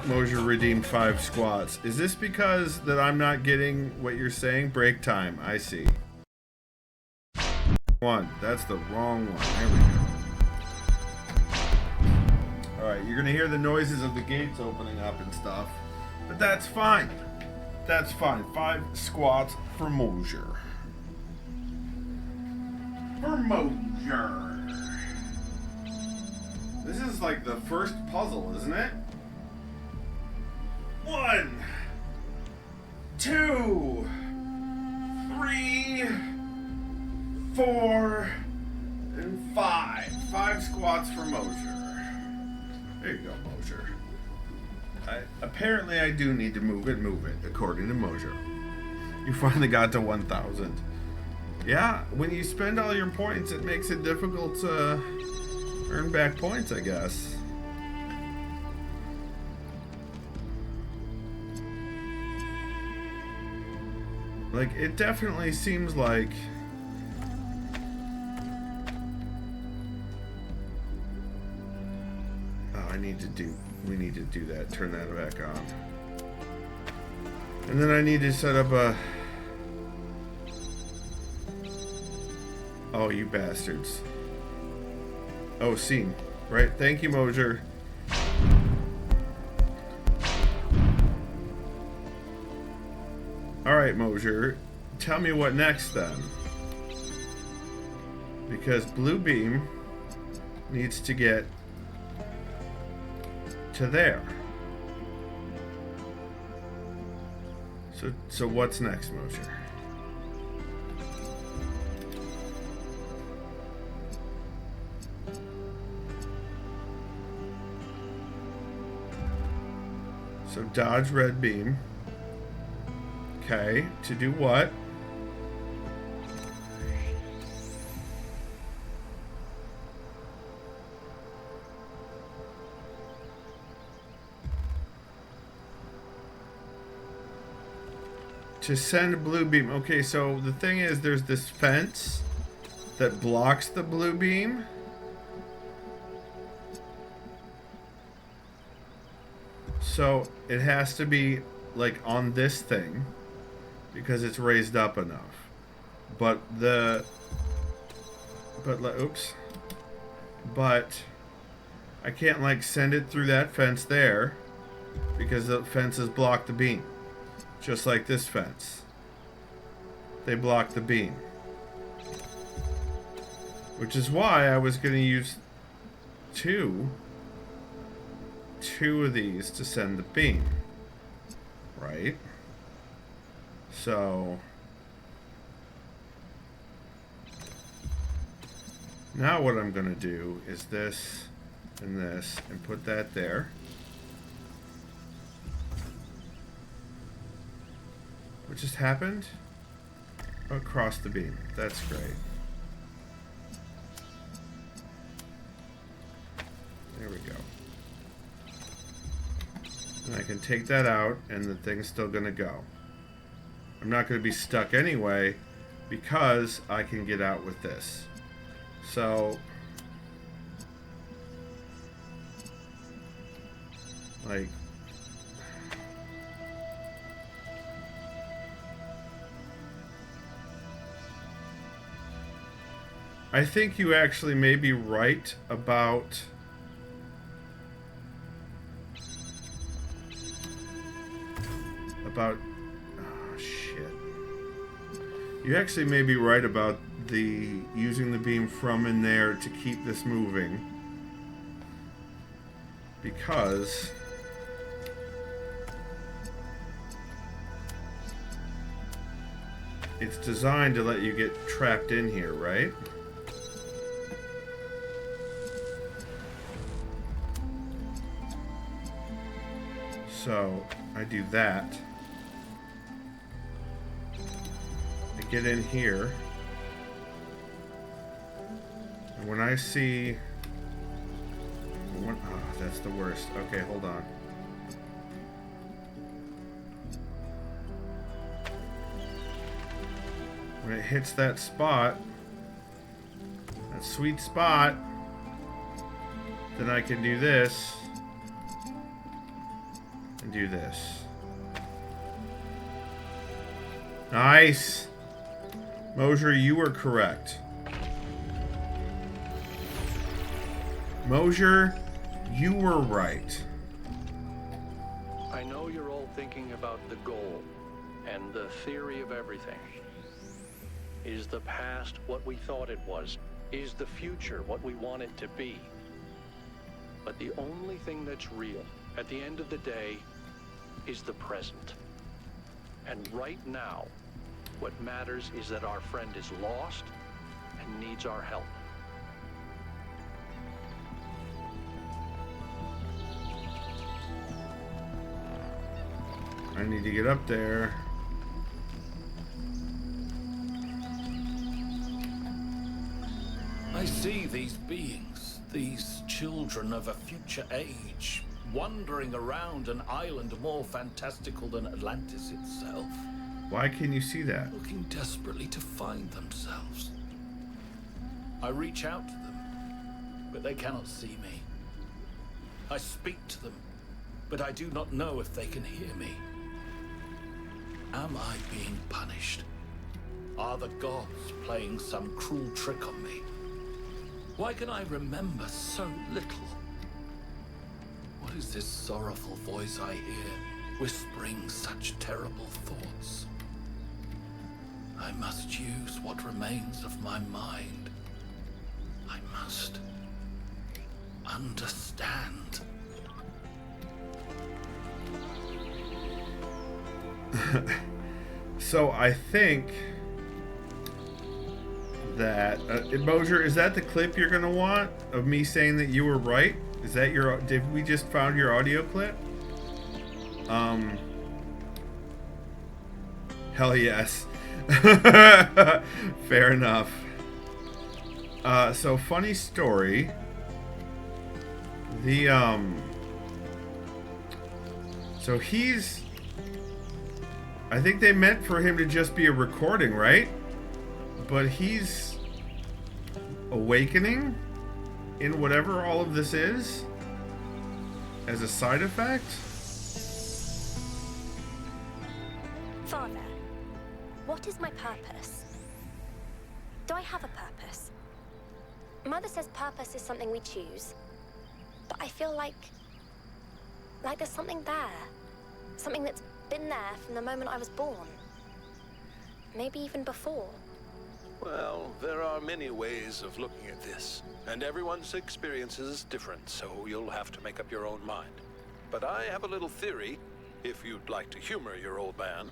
Mosier redeemed 5 squats. Is this because that I'm not getting what you're saying? Break time. I see. One. That's the wrong one. There we go. Alright, you're going to hear the noises of the gates opening up and stuff. But that's fine. That's fine. 5 squats for Mosier. For Mosier. This is like the first puzzle, isn't it? 1, 2, 3, 4, and 5. 5 squats for Mosier. There you go, Mosier. Apparently I do need to move it, according to Mosier. You finally got to 1,000. Yeah, when you spend all your points, it makes it difficult to earn back points, I guess. Like, it definitely seems like... Oh, we need to do that. Turn that back on. And then I need to set up a... Oh, you bastards. Oh, scene. Right, thank you, Mosier. Alright, Mosier. Tell me what next, then. Because Bluebeam needs to get to there. So what's next, Mosier? So dodge red beam. Okay, to do what? To send blue beam. Okay, so the thing is, there's this fence that blocks the blue beam. So it has to be like on this thing because it's raised up enough. But I can't like send it through that fence there because the fences block the beam. Just like this fence. They block the beam. Which is why I was going to use two of these to send the beam. Right? So now what I'm going to do is this and put that there. What just happened? Across the beam. That's great. There we go. And I can take that out and the thing's still gonna go. I'm not gonna be stuck anyway because I can get out with this. So like I think you actually may be right about oh shit. You actually may be right about the using the beam from in there to keep this moving. Because it's designed to let you get trapped in here, right? So I do that. I get in here. And when I see... oh, that's the worst. Okay, hold on. When it hits that spot, that sweet spot, then I can do this. And do this. Nice! Mosier, you were correct. Mosier, you were right. I know you're all thinking about the goal and the theory of everything. Is the past what we thought it was? Is the future what we want it to be? But the only thing that's real, at the end of the day, is the present. And right now, what matters is that our friend is lost and needs our help. I need to get up there. I see these beings, these children of a future age, wandering around an island more fantastical than Atlantis itself. Why can you see that? looking desperately to find themselves. I reach out to them, but they cannot see me. I speak to them, but I do not know if they can hear me. Am I being punished? Are the gods playing some cruel trick on me? Why can I remember so little? What is this sorrowful voice I hear, whispering such terrible thoughts? I must use what remains of my mind. I must understand. So I think that Mosier, is that the clip you're gonna want of me saying that you were right? Is that your? Did we just found your audio clip? Hell yes. Fair enough. So funny story. So he's. I think they meant for him to just be a recording, right? But he's awakening in whatever all of this is as a side effect. Father, what is my purpose? Do I have a purpose? Mother says purpose is something we choose, but I feel like there's something there. Something that's been there from the moment I was born. Maybe even before. Well, there are many ways of looking at this, and everyone's experience is different, so you'll have to make up your own mind. But I have a little theory, if you'd like to humor your old man.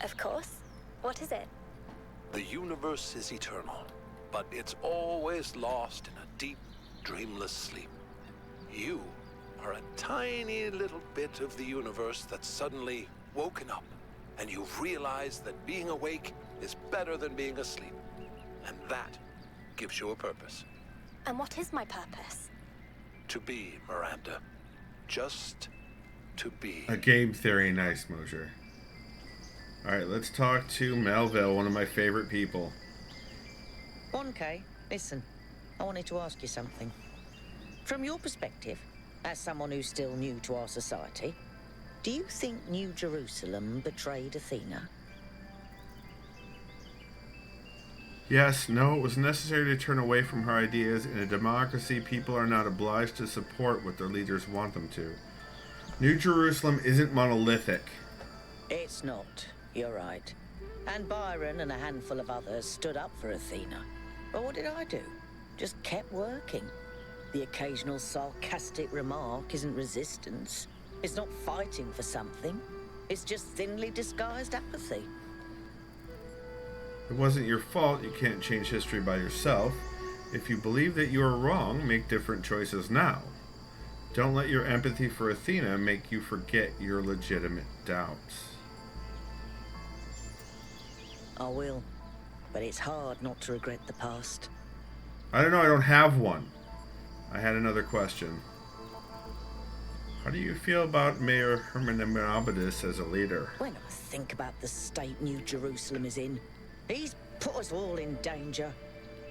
Of course. What is it? The universe is eternal, but it's always lost in a deep, dreamless sleep. You are a tiny little bit of the universe that's suddenly woken up, and you've realized that being awake is better than being asleep. And that gives you a purpose. And what is my purpose? To be, Miranda. Just to be. A game theory, nice, Mosier. Alright, let's talk to Melville, one of my favorite people. 1K, listen. I wanted to ask you something. From your perspective, as someone who's still new to our society, do you think New Jerusalem betrayed Athena? Yes, no, it was necessary to turn away from her ideas. In a democracy, people are not obliged to support what their leaders want them to. New Jerusalem isn't monolithic. It's not. You're right. And Byron and a handful of others stood up for Athena. But what did I do? Just kept working. The occasional sarcastic remark isn't resistance. It's not fighting for something. It's just thinly disguised apathy. It wasn't your fault. You can't change history by yourself. If you believe that you are wrong, make different choices now. Don't let your empathy for Athena make you forget your legitimate doubts. I will. But it's hard not to regret the past. I don't know. I don't have one. I had another question. How do you feel about Mayor Hermanabadis as a leader? When I think about the state New Jerusalem is in, he's put us all in danger.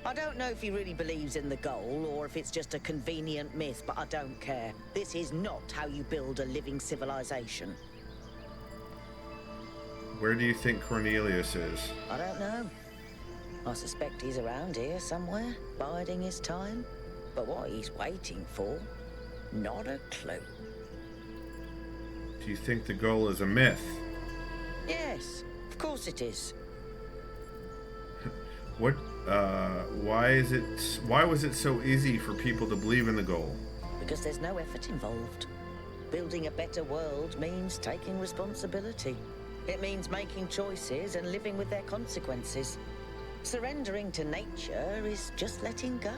I don't know if he really believes in the goal or if it's just a convenient myth, but I don't care. This is not how you build a living civilization. Where do you think Cornelius is? I don't know. I suspect he's around here somewhere, biding his time. But what he's waiting for, not a clue. Do you think the goal is a myth? Yes, of course it is. What, why was it so easy for people to believe in the goal? Because there's no effort involved. Building a better world means taking responsibility. It means making choices and living with their consequences. Surrendering to nature is just letting go.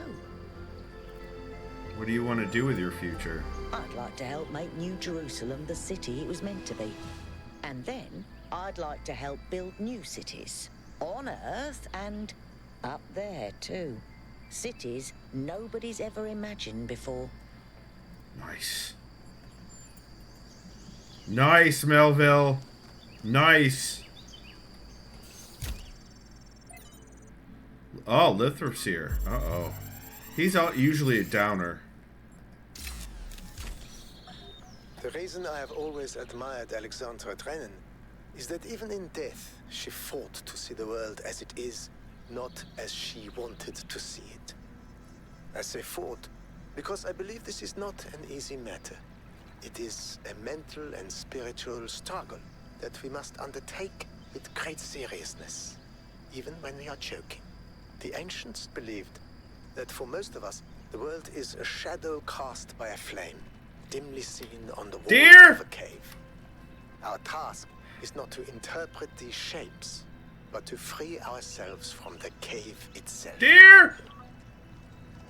What do you want to do with your future? I'd like to help make New Jerusalem the city it was meant to be. And then I'd like to help build new cities. On Earth and up there too. Cities nobody's ever imagined before. Nice. Nice, Melville. Nice. Oh, Lithrop's here. Uh-oh. He's usually a downer. The reason I have always admired Alexandra Drennan is that even in death, she fought to see the world as it is, not as she wanted to see it. I say fought because I believe this is not an easy matter. It is a mental and spiritual struggle that we must undertake with great seriousness, even when we are joking. The ancients believed that for most of us, the world is a shadow cast by a flame, dimly seen on the wall of a cave. Our task is not to interpret these shapes, but to free ourselves from the cave itself. Dear!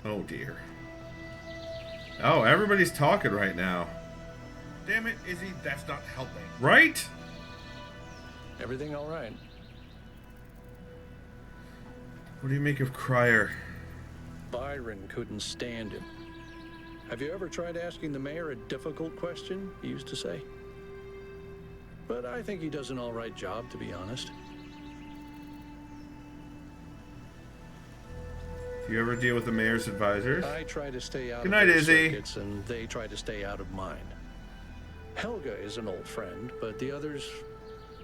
Oh dear. Oh, everybody's talking right now. Damn it, Izzy, that's not helping. Right? Everything all right? What do you make of Cryer? Byron couldn't stand him. Have you ever tried asking the mayor a difficult question, he used to say? But I think he does an all right job, to be honest. Do you ever deal with the mayor's advisors? I try to stay out Good of night, their Izzy. circuits, and they try to stay out of mine. Helga is an old friend, but the others,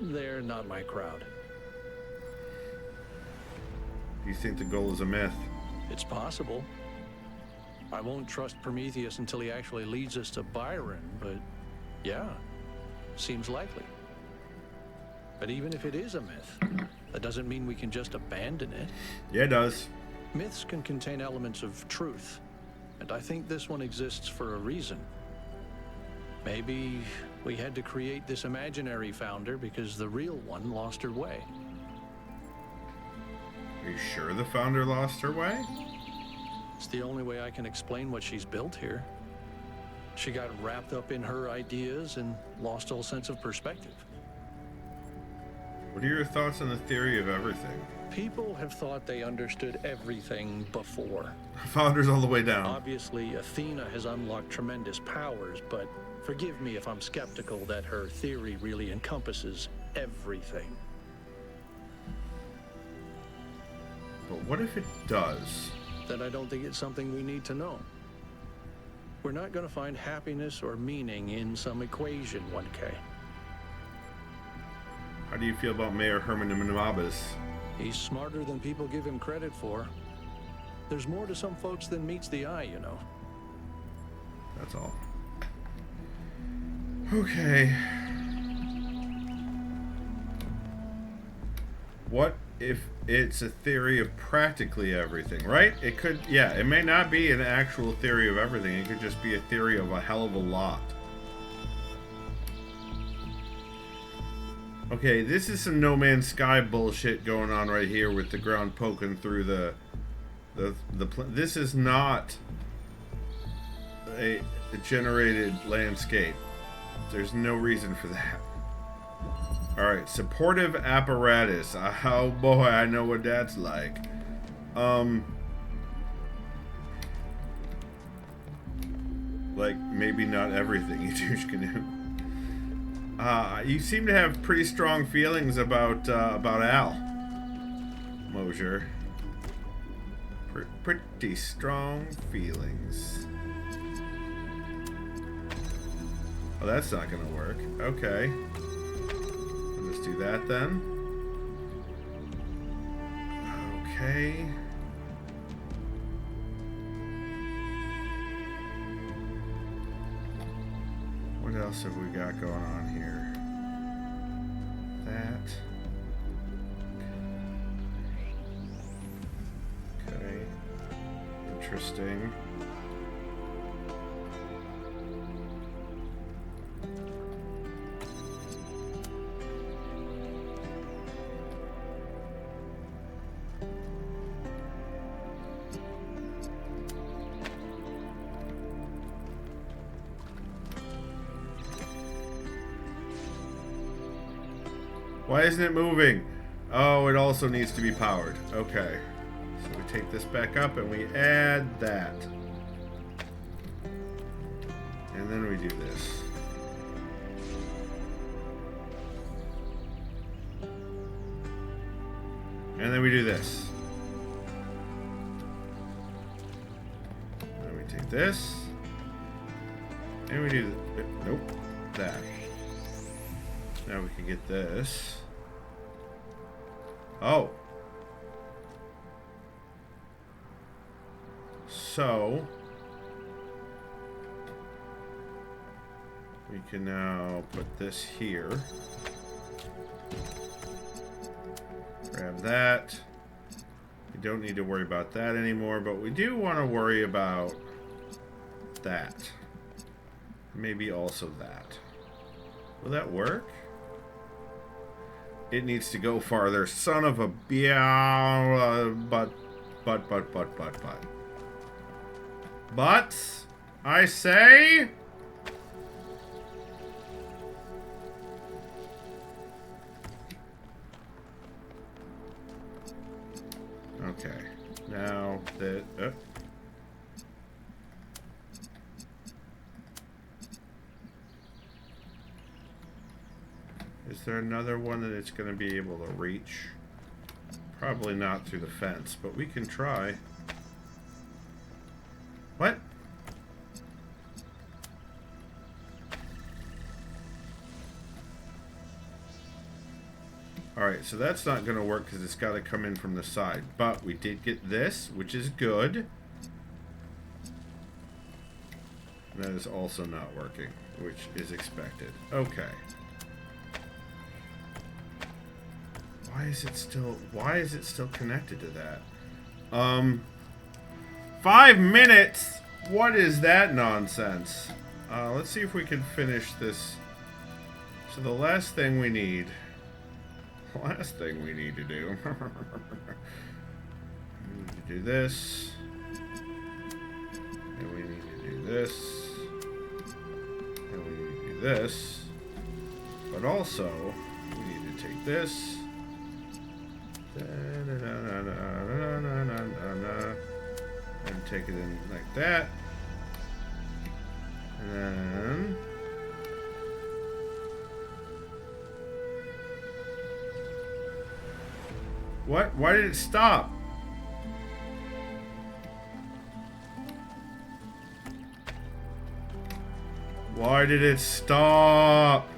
they're not my crowd. Do you think the goal is a myth? It's possible. I won't trust Prometheus until he actually leads us to Byron, but yeah, seems likely. But even if it is a myth, that doesn't mean we can just abandon it. Yeah, it does. Myths can contain elements of truth, and I think this one exists for a reason. Maybe we had to create this imaginary founder because the real one lost her way. Are you sure the founder lost her way? It's the only way I can explain what she's built here. She got wrapped up in her ideas and lost all sense of perspective. What are your thoughts on the theory of everything? People have thought they understood everything before. Founders all the way down. Obviously, Athena has unlocked tremendous powers, but forgive me if I'm skeptical that her theory really encompasses everything. But what if it does? Then I don't think it's something we need to know. We're not going to find happiness or meaning in some equation, 1K. How do you feel about Mayor Herman Menabas? He's smarter than people give him credit for. There's more to some folks than meets the eye, you know. That's all. Okay. What if it's a theory of practically everything, right? It could, yeah, it may not be an actual theory of everything. It could just be a theory of a hell of a lot. Okay, this is some No Man's Sky bullshit going on right here with the ground poking through the this is not a generated landscape. There's no reason for that. Alright, supportive apparatus. Oh boy, I know what that's like. Like, maybe not everything, you douche canoe. You seem to have pretty strong feelings about Al. Mosier. Pretty strong feelings. Oh, that's not gonna work. Okay. Let's do that then. Okay. What else have we got going on here? That. Okay. Interesting. Why isn't it moving? Oh, it also needs to be powered. Okay. So we take this back up and we add that. And then we do this. And then we do this. take this. And we do... Nope. That. Now we can get this. Oh. So... we can now put this here. Grab that. We don't need to worry about that anymore, but we do want to worry about that. Maybe also that. Will that work? It needs to go farther. Son of a but. But, I say... Okay, now that... Is there another one that it's going to be able to reach? Probably not through the fence, but we can try. What? Alright, so that's not going to work because it's got to come in from the side. But we did get this, which is good. That is also not working, which is expected. Okay. Why is it still connected to that? 5 minutes? What is that nonsense? Let's see if we can finish this. So the last thing we need to do. We need to do this. And we need to do this. And we need to do this. But also, we need to take this. And take it in like that. And then... What? Why did it stop? Why did it stop?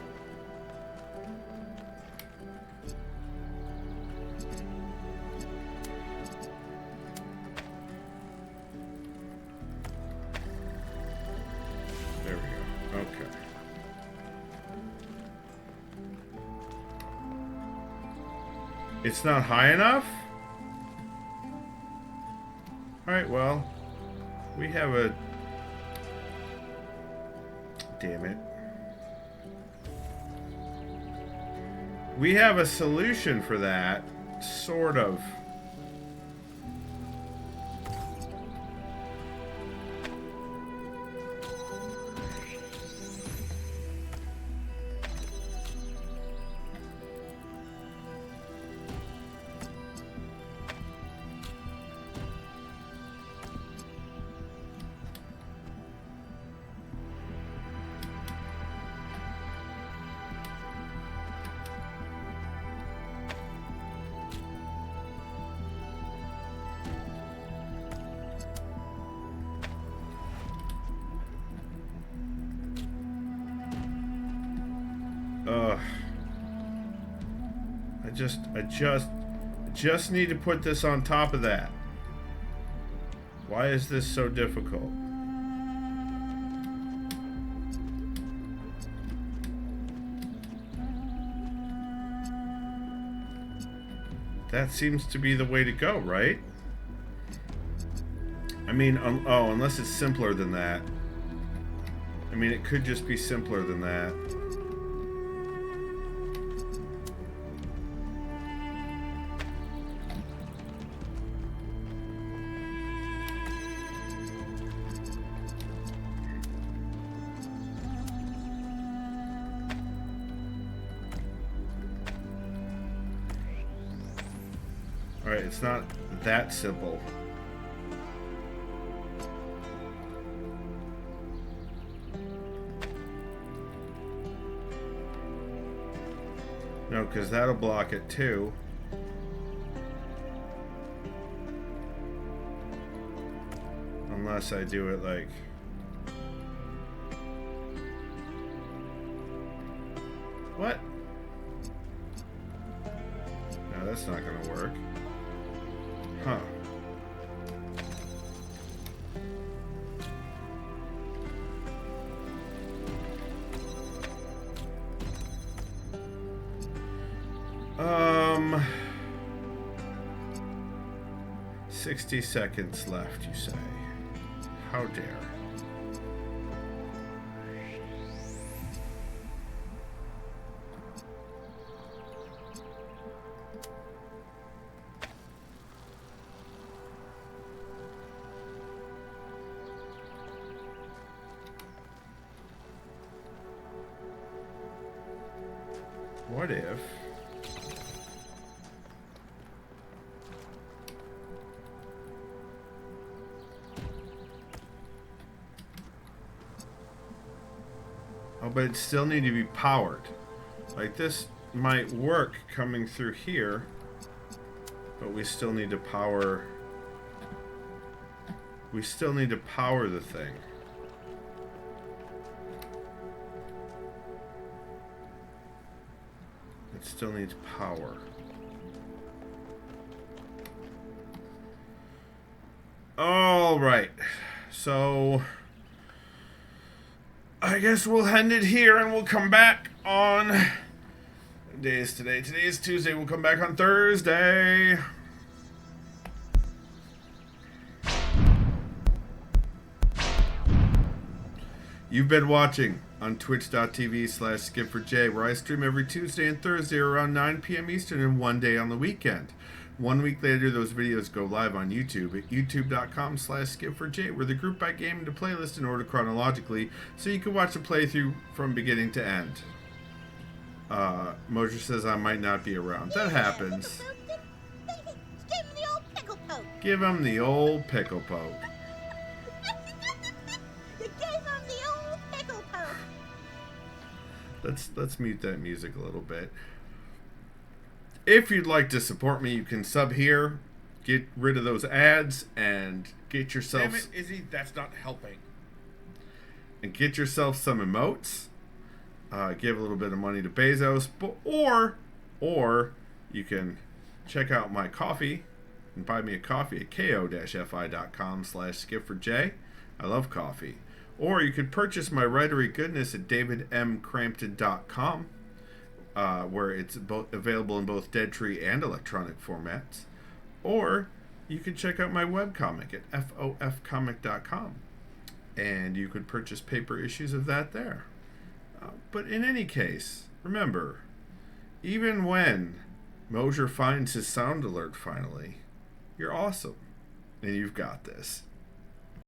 There we go. Okay. It's not high enough? Alright, well, we have a... Damn it. We have a solution for that, sort of. I just need to put this on top of that. Why is this so difficult? That seems to be the way to go, right? I mean, oh, unless it's simpler than that. I mean, it could just be simpler than that. Alright, it's not that simple. No, because that'll block it too. Unless I do it like... What? No, that's not gonna work. Huh. Um... 60 seconds left, you say. How dare. What if... Oh, but it still need to be powered. Like, this might work coming through here, but we still need to power... We still need to power the thing. It still needs power. All right. So... I guess we'll end it here and we'll come back on... What day is today? Today is Tuesday. We'll come back on Thursday. You've been watching on twitch.tv/SkipForJ, where I stream every Tuesday and Thursday around 9 p.m. Eastern and one day on the weekend. 1 week later, those videos go live on YouTube at youtube.com/SkipForJ, where they group by game into playlists in order chronologically, so you can watch the playthrough from beginning to end. Mosher says I might not be around. That happens. Give him the old pickle poke. Let's mute that music a little bit. If you'd like to support me, you can sub here, get rid of those ads, and get yourself... Damn it, Izzy, that's not helping. And get yourself some emotes. Give a little bit of money to Bezos. Or you can check out my coffee and buy me a coffee at ko-fi.com/SkipForJ. I love coffee. Or you could purchase my Writery goodness at davidmcrampton.com. Where it's available in both Dead Tree and electronic formats. Or you can check out my webcomic at fofcomic.com. And you could purchase paper issues of that there. But in any case, remember, even when Mosher finds his sound alert finally, you're awesome. And you've got this.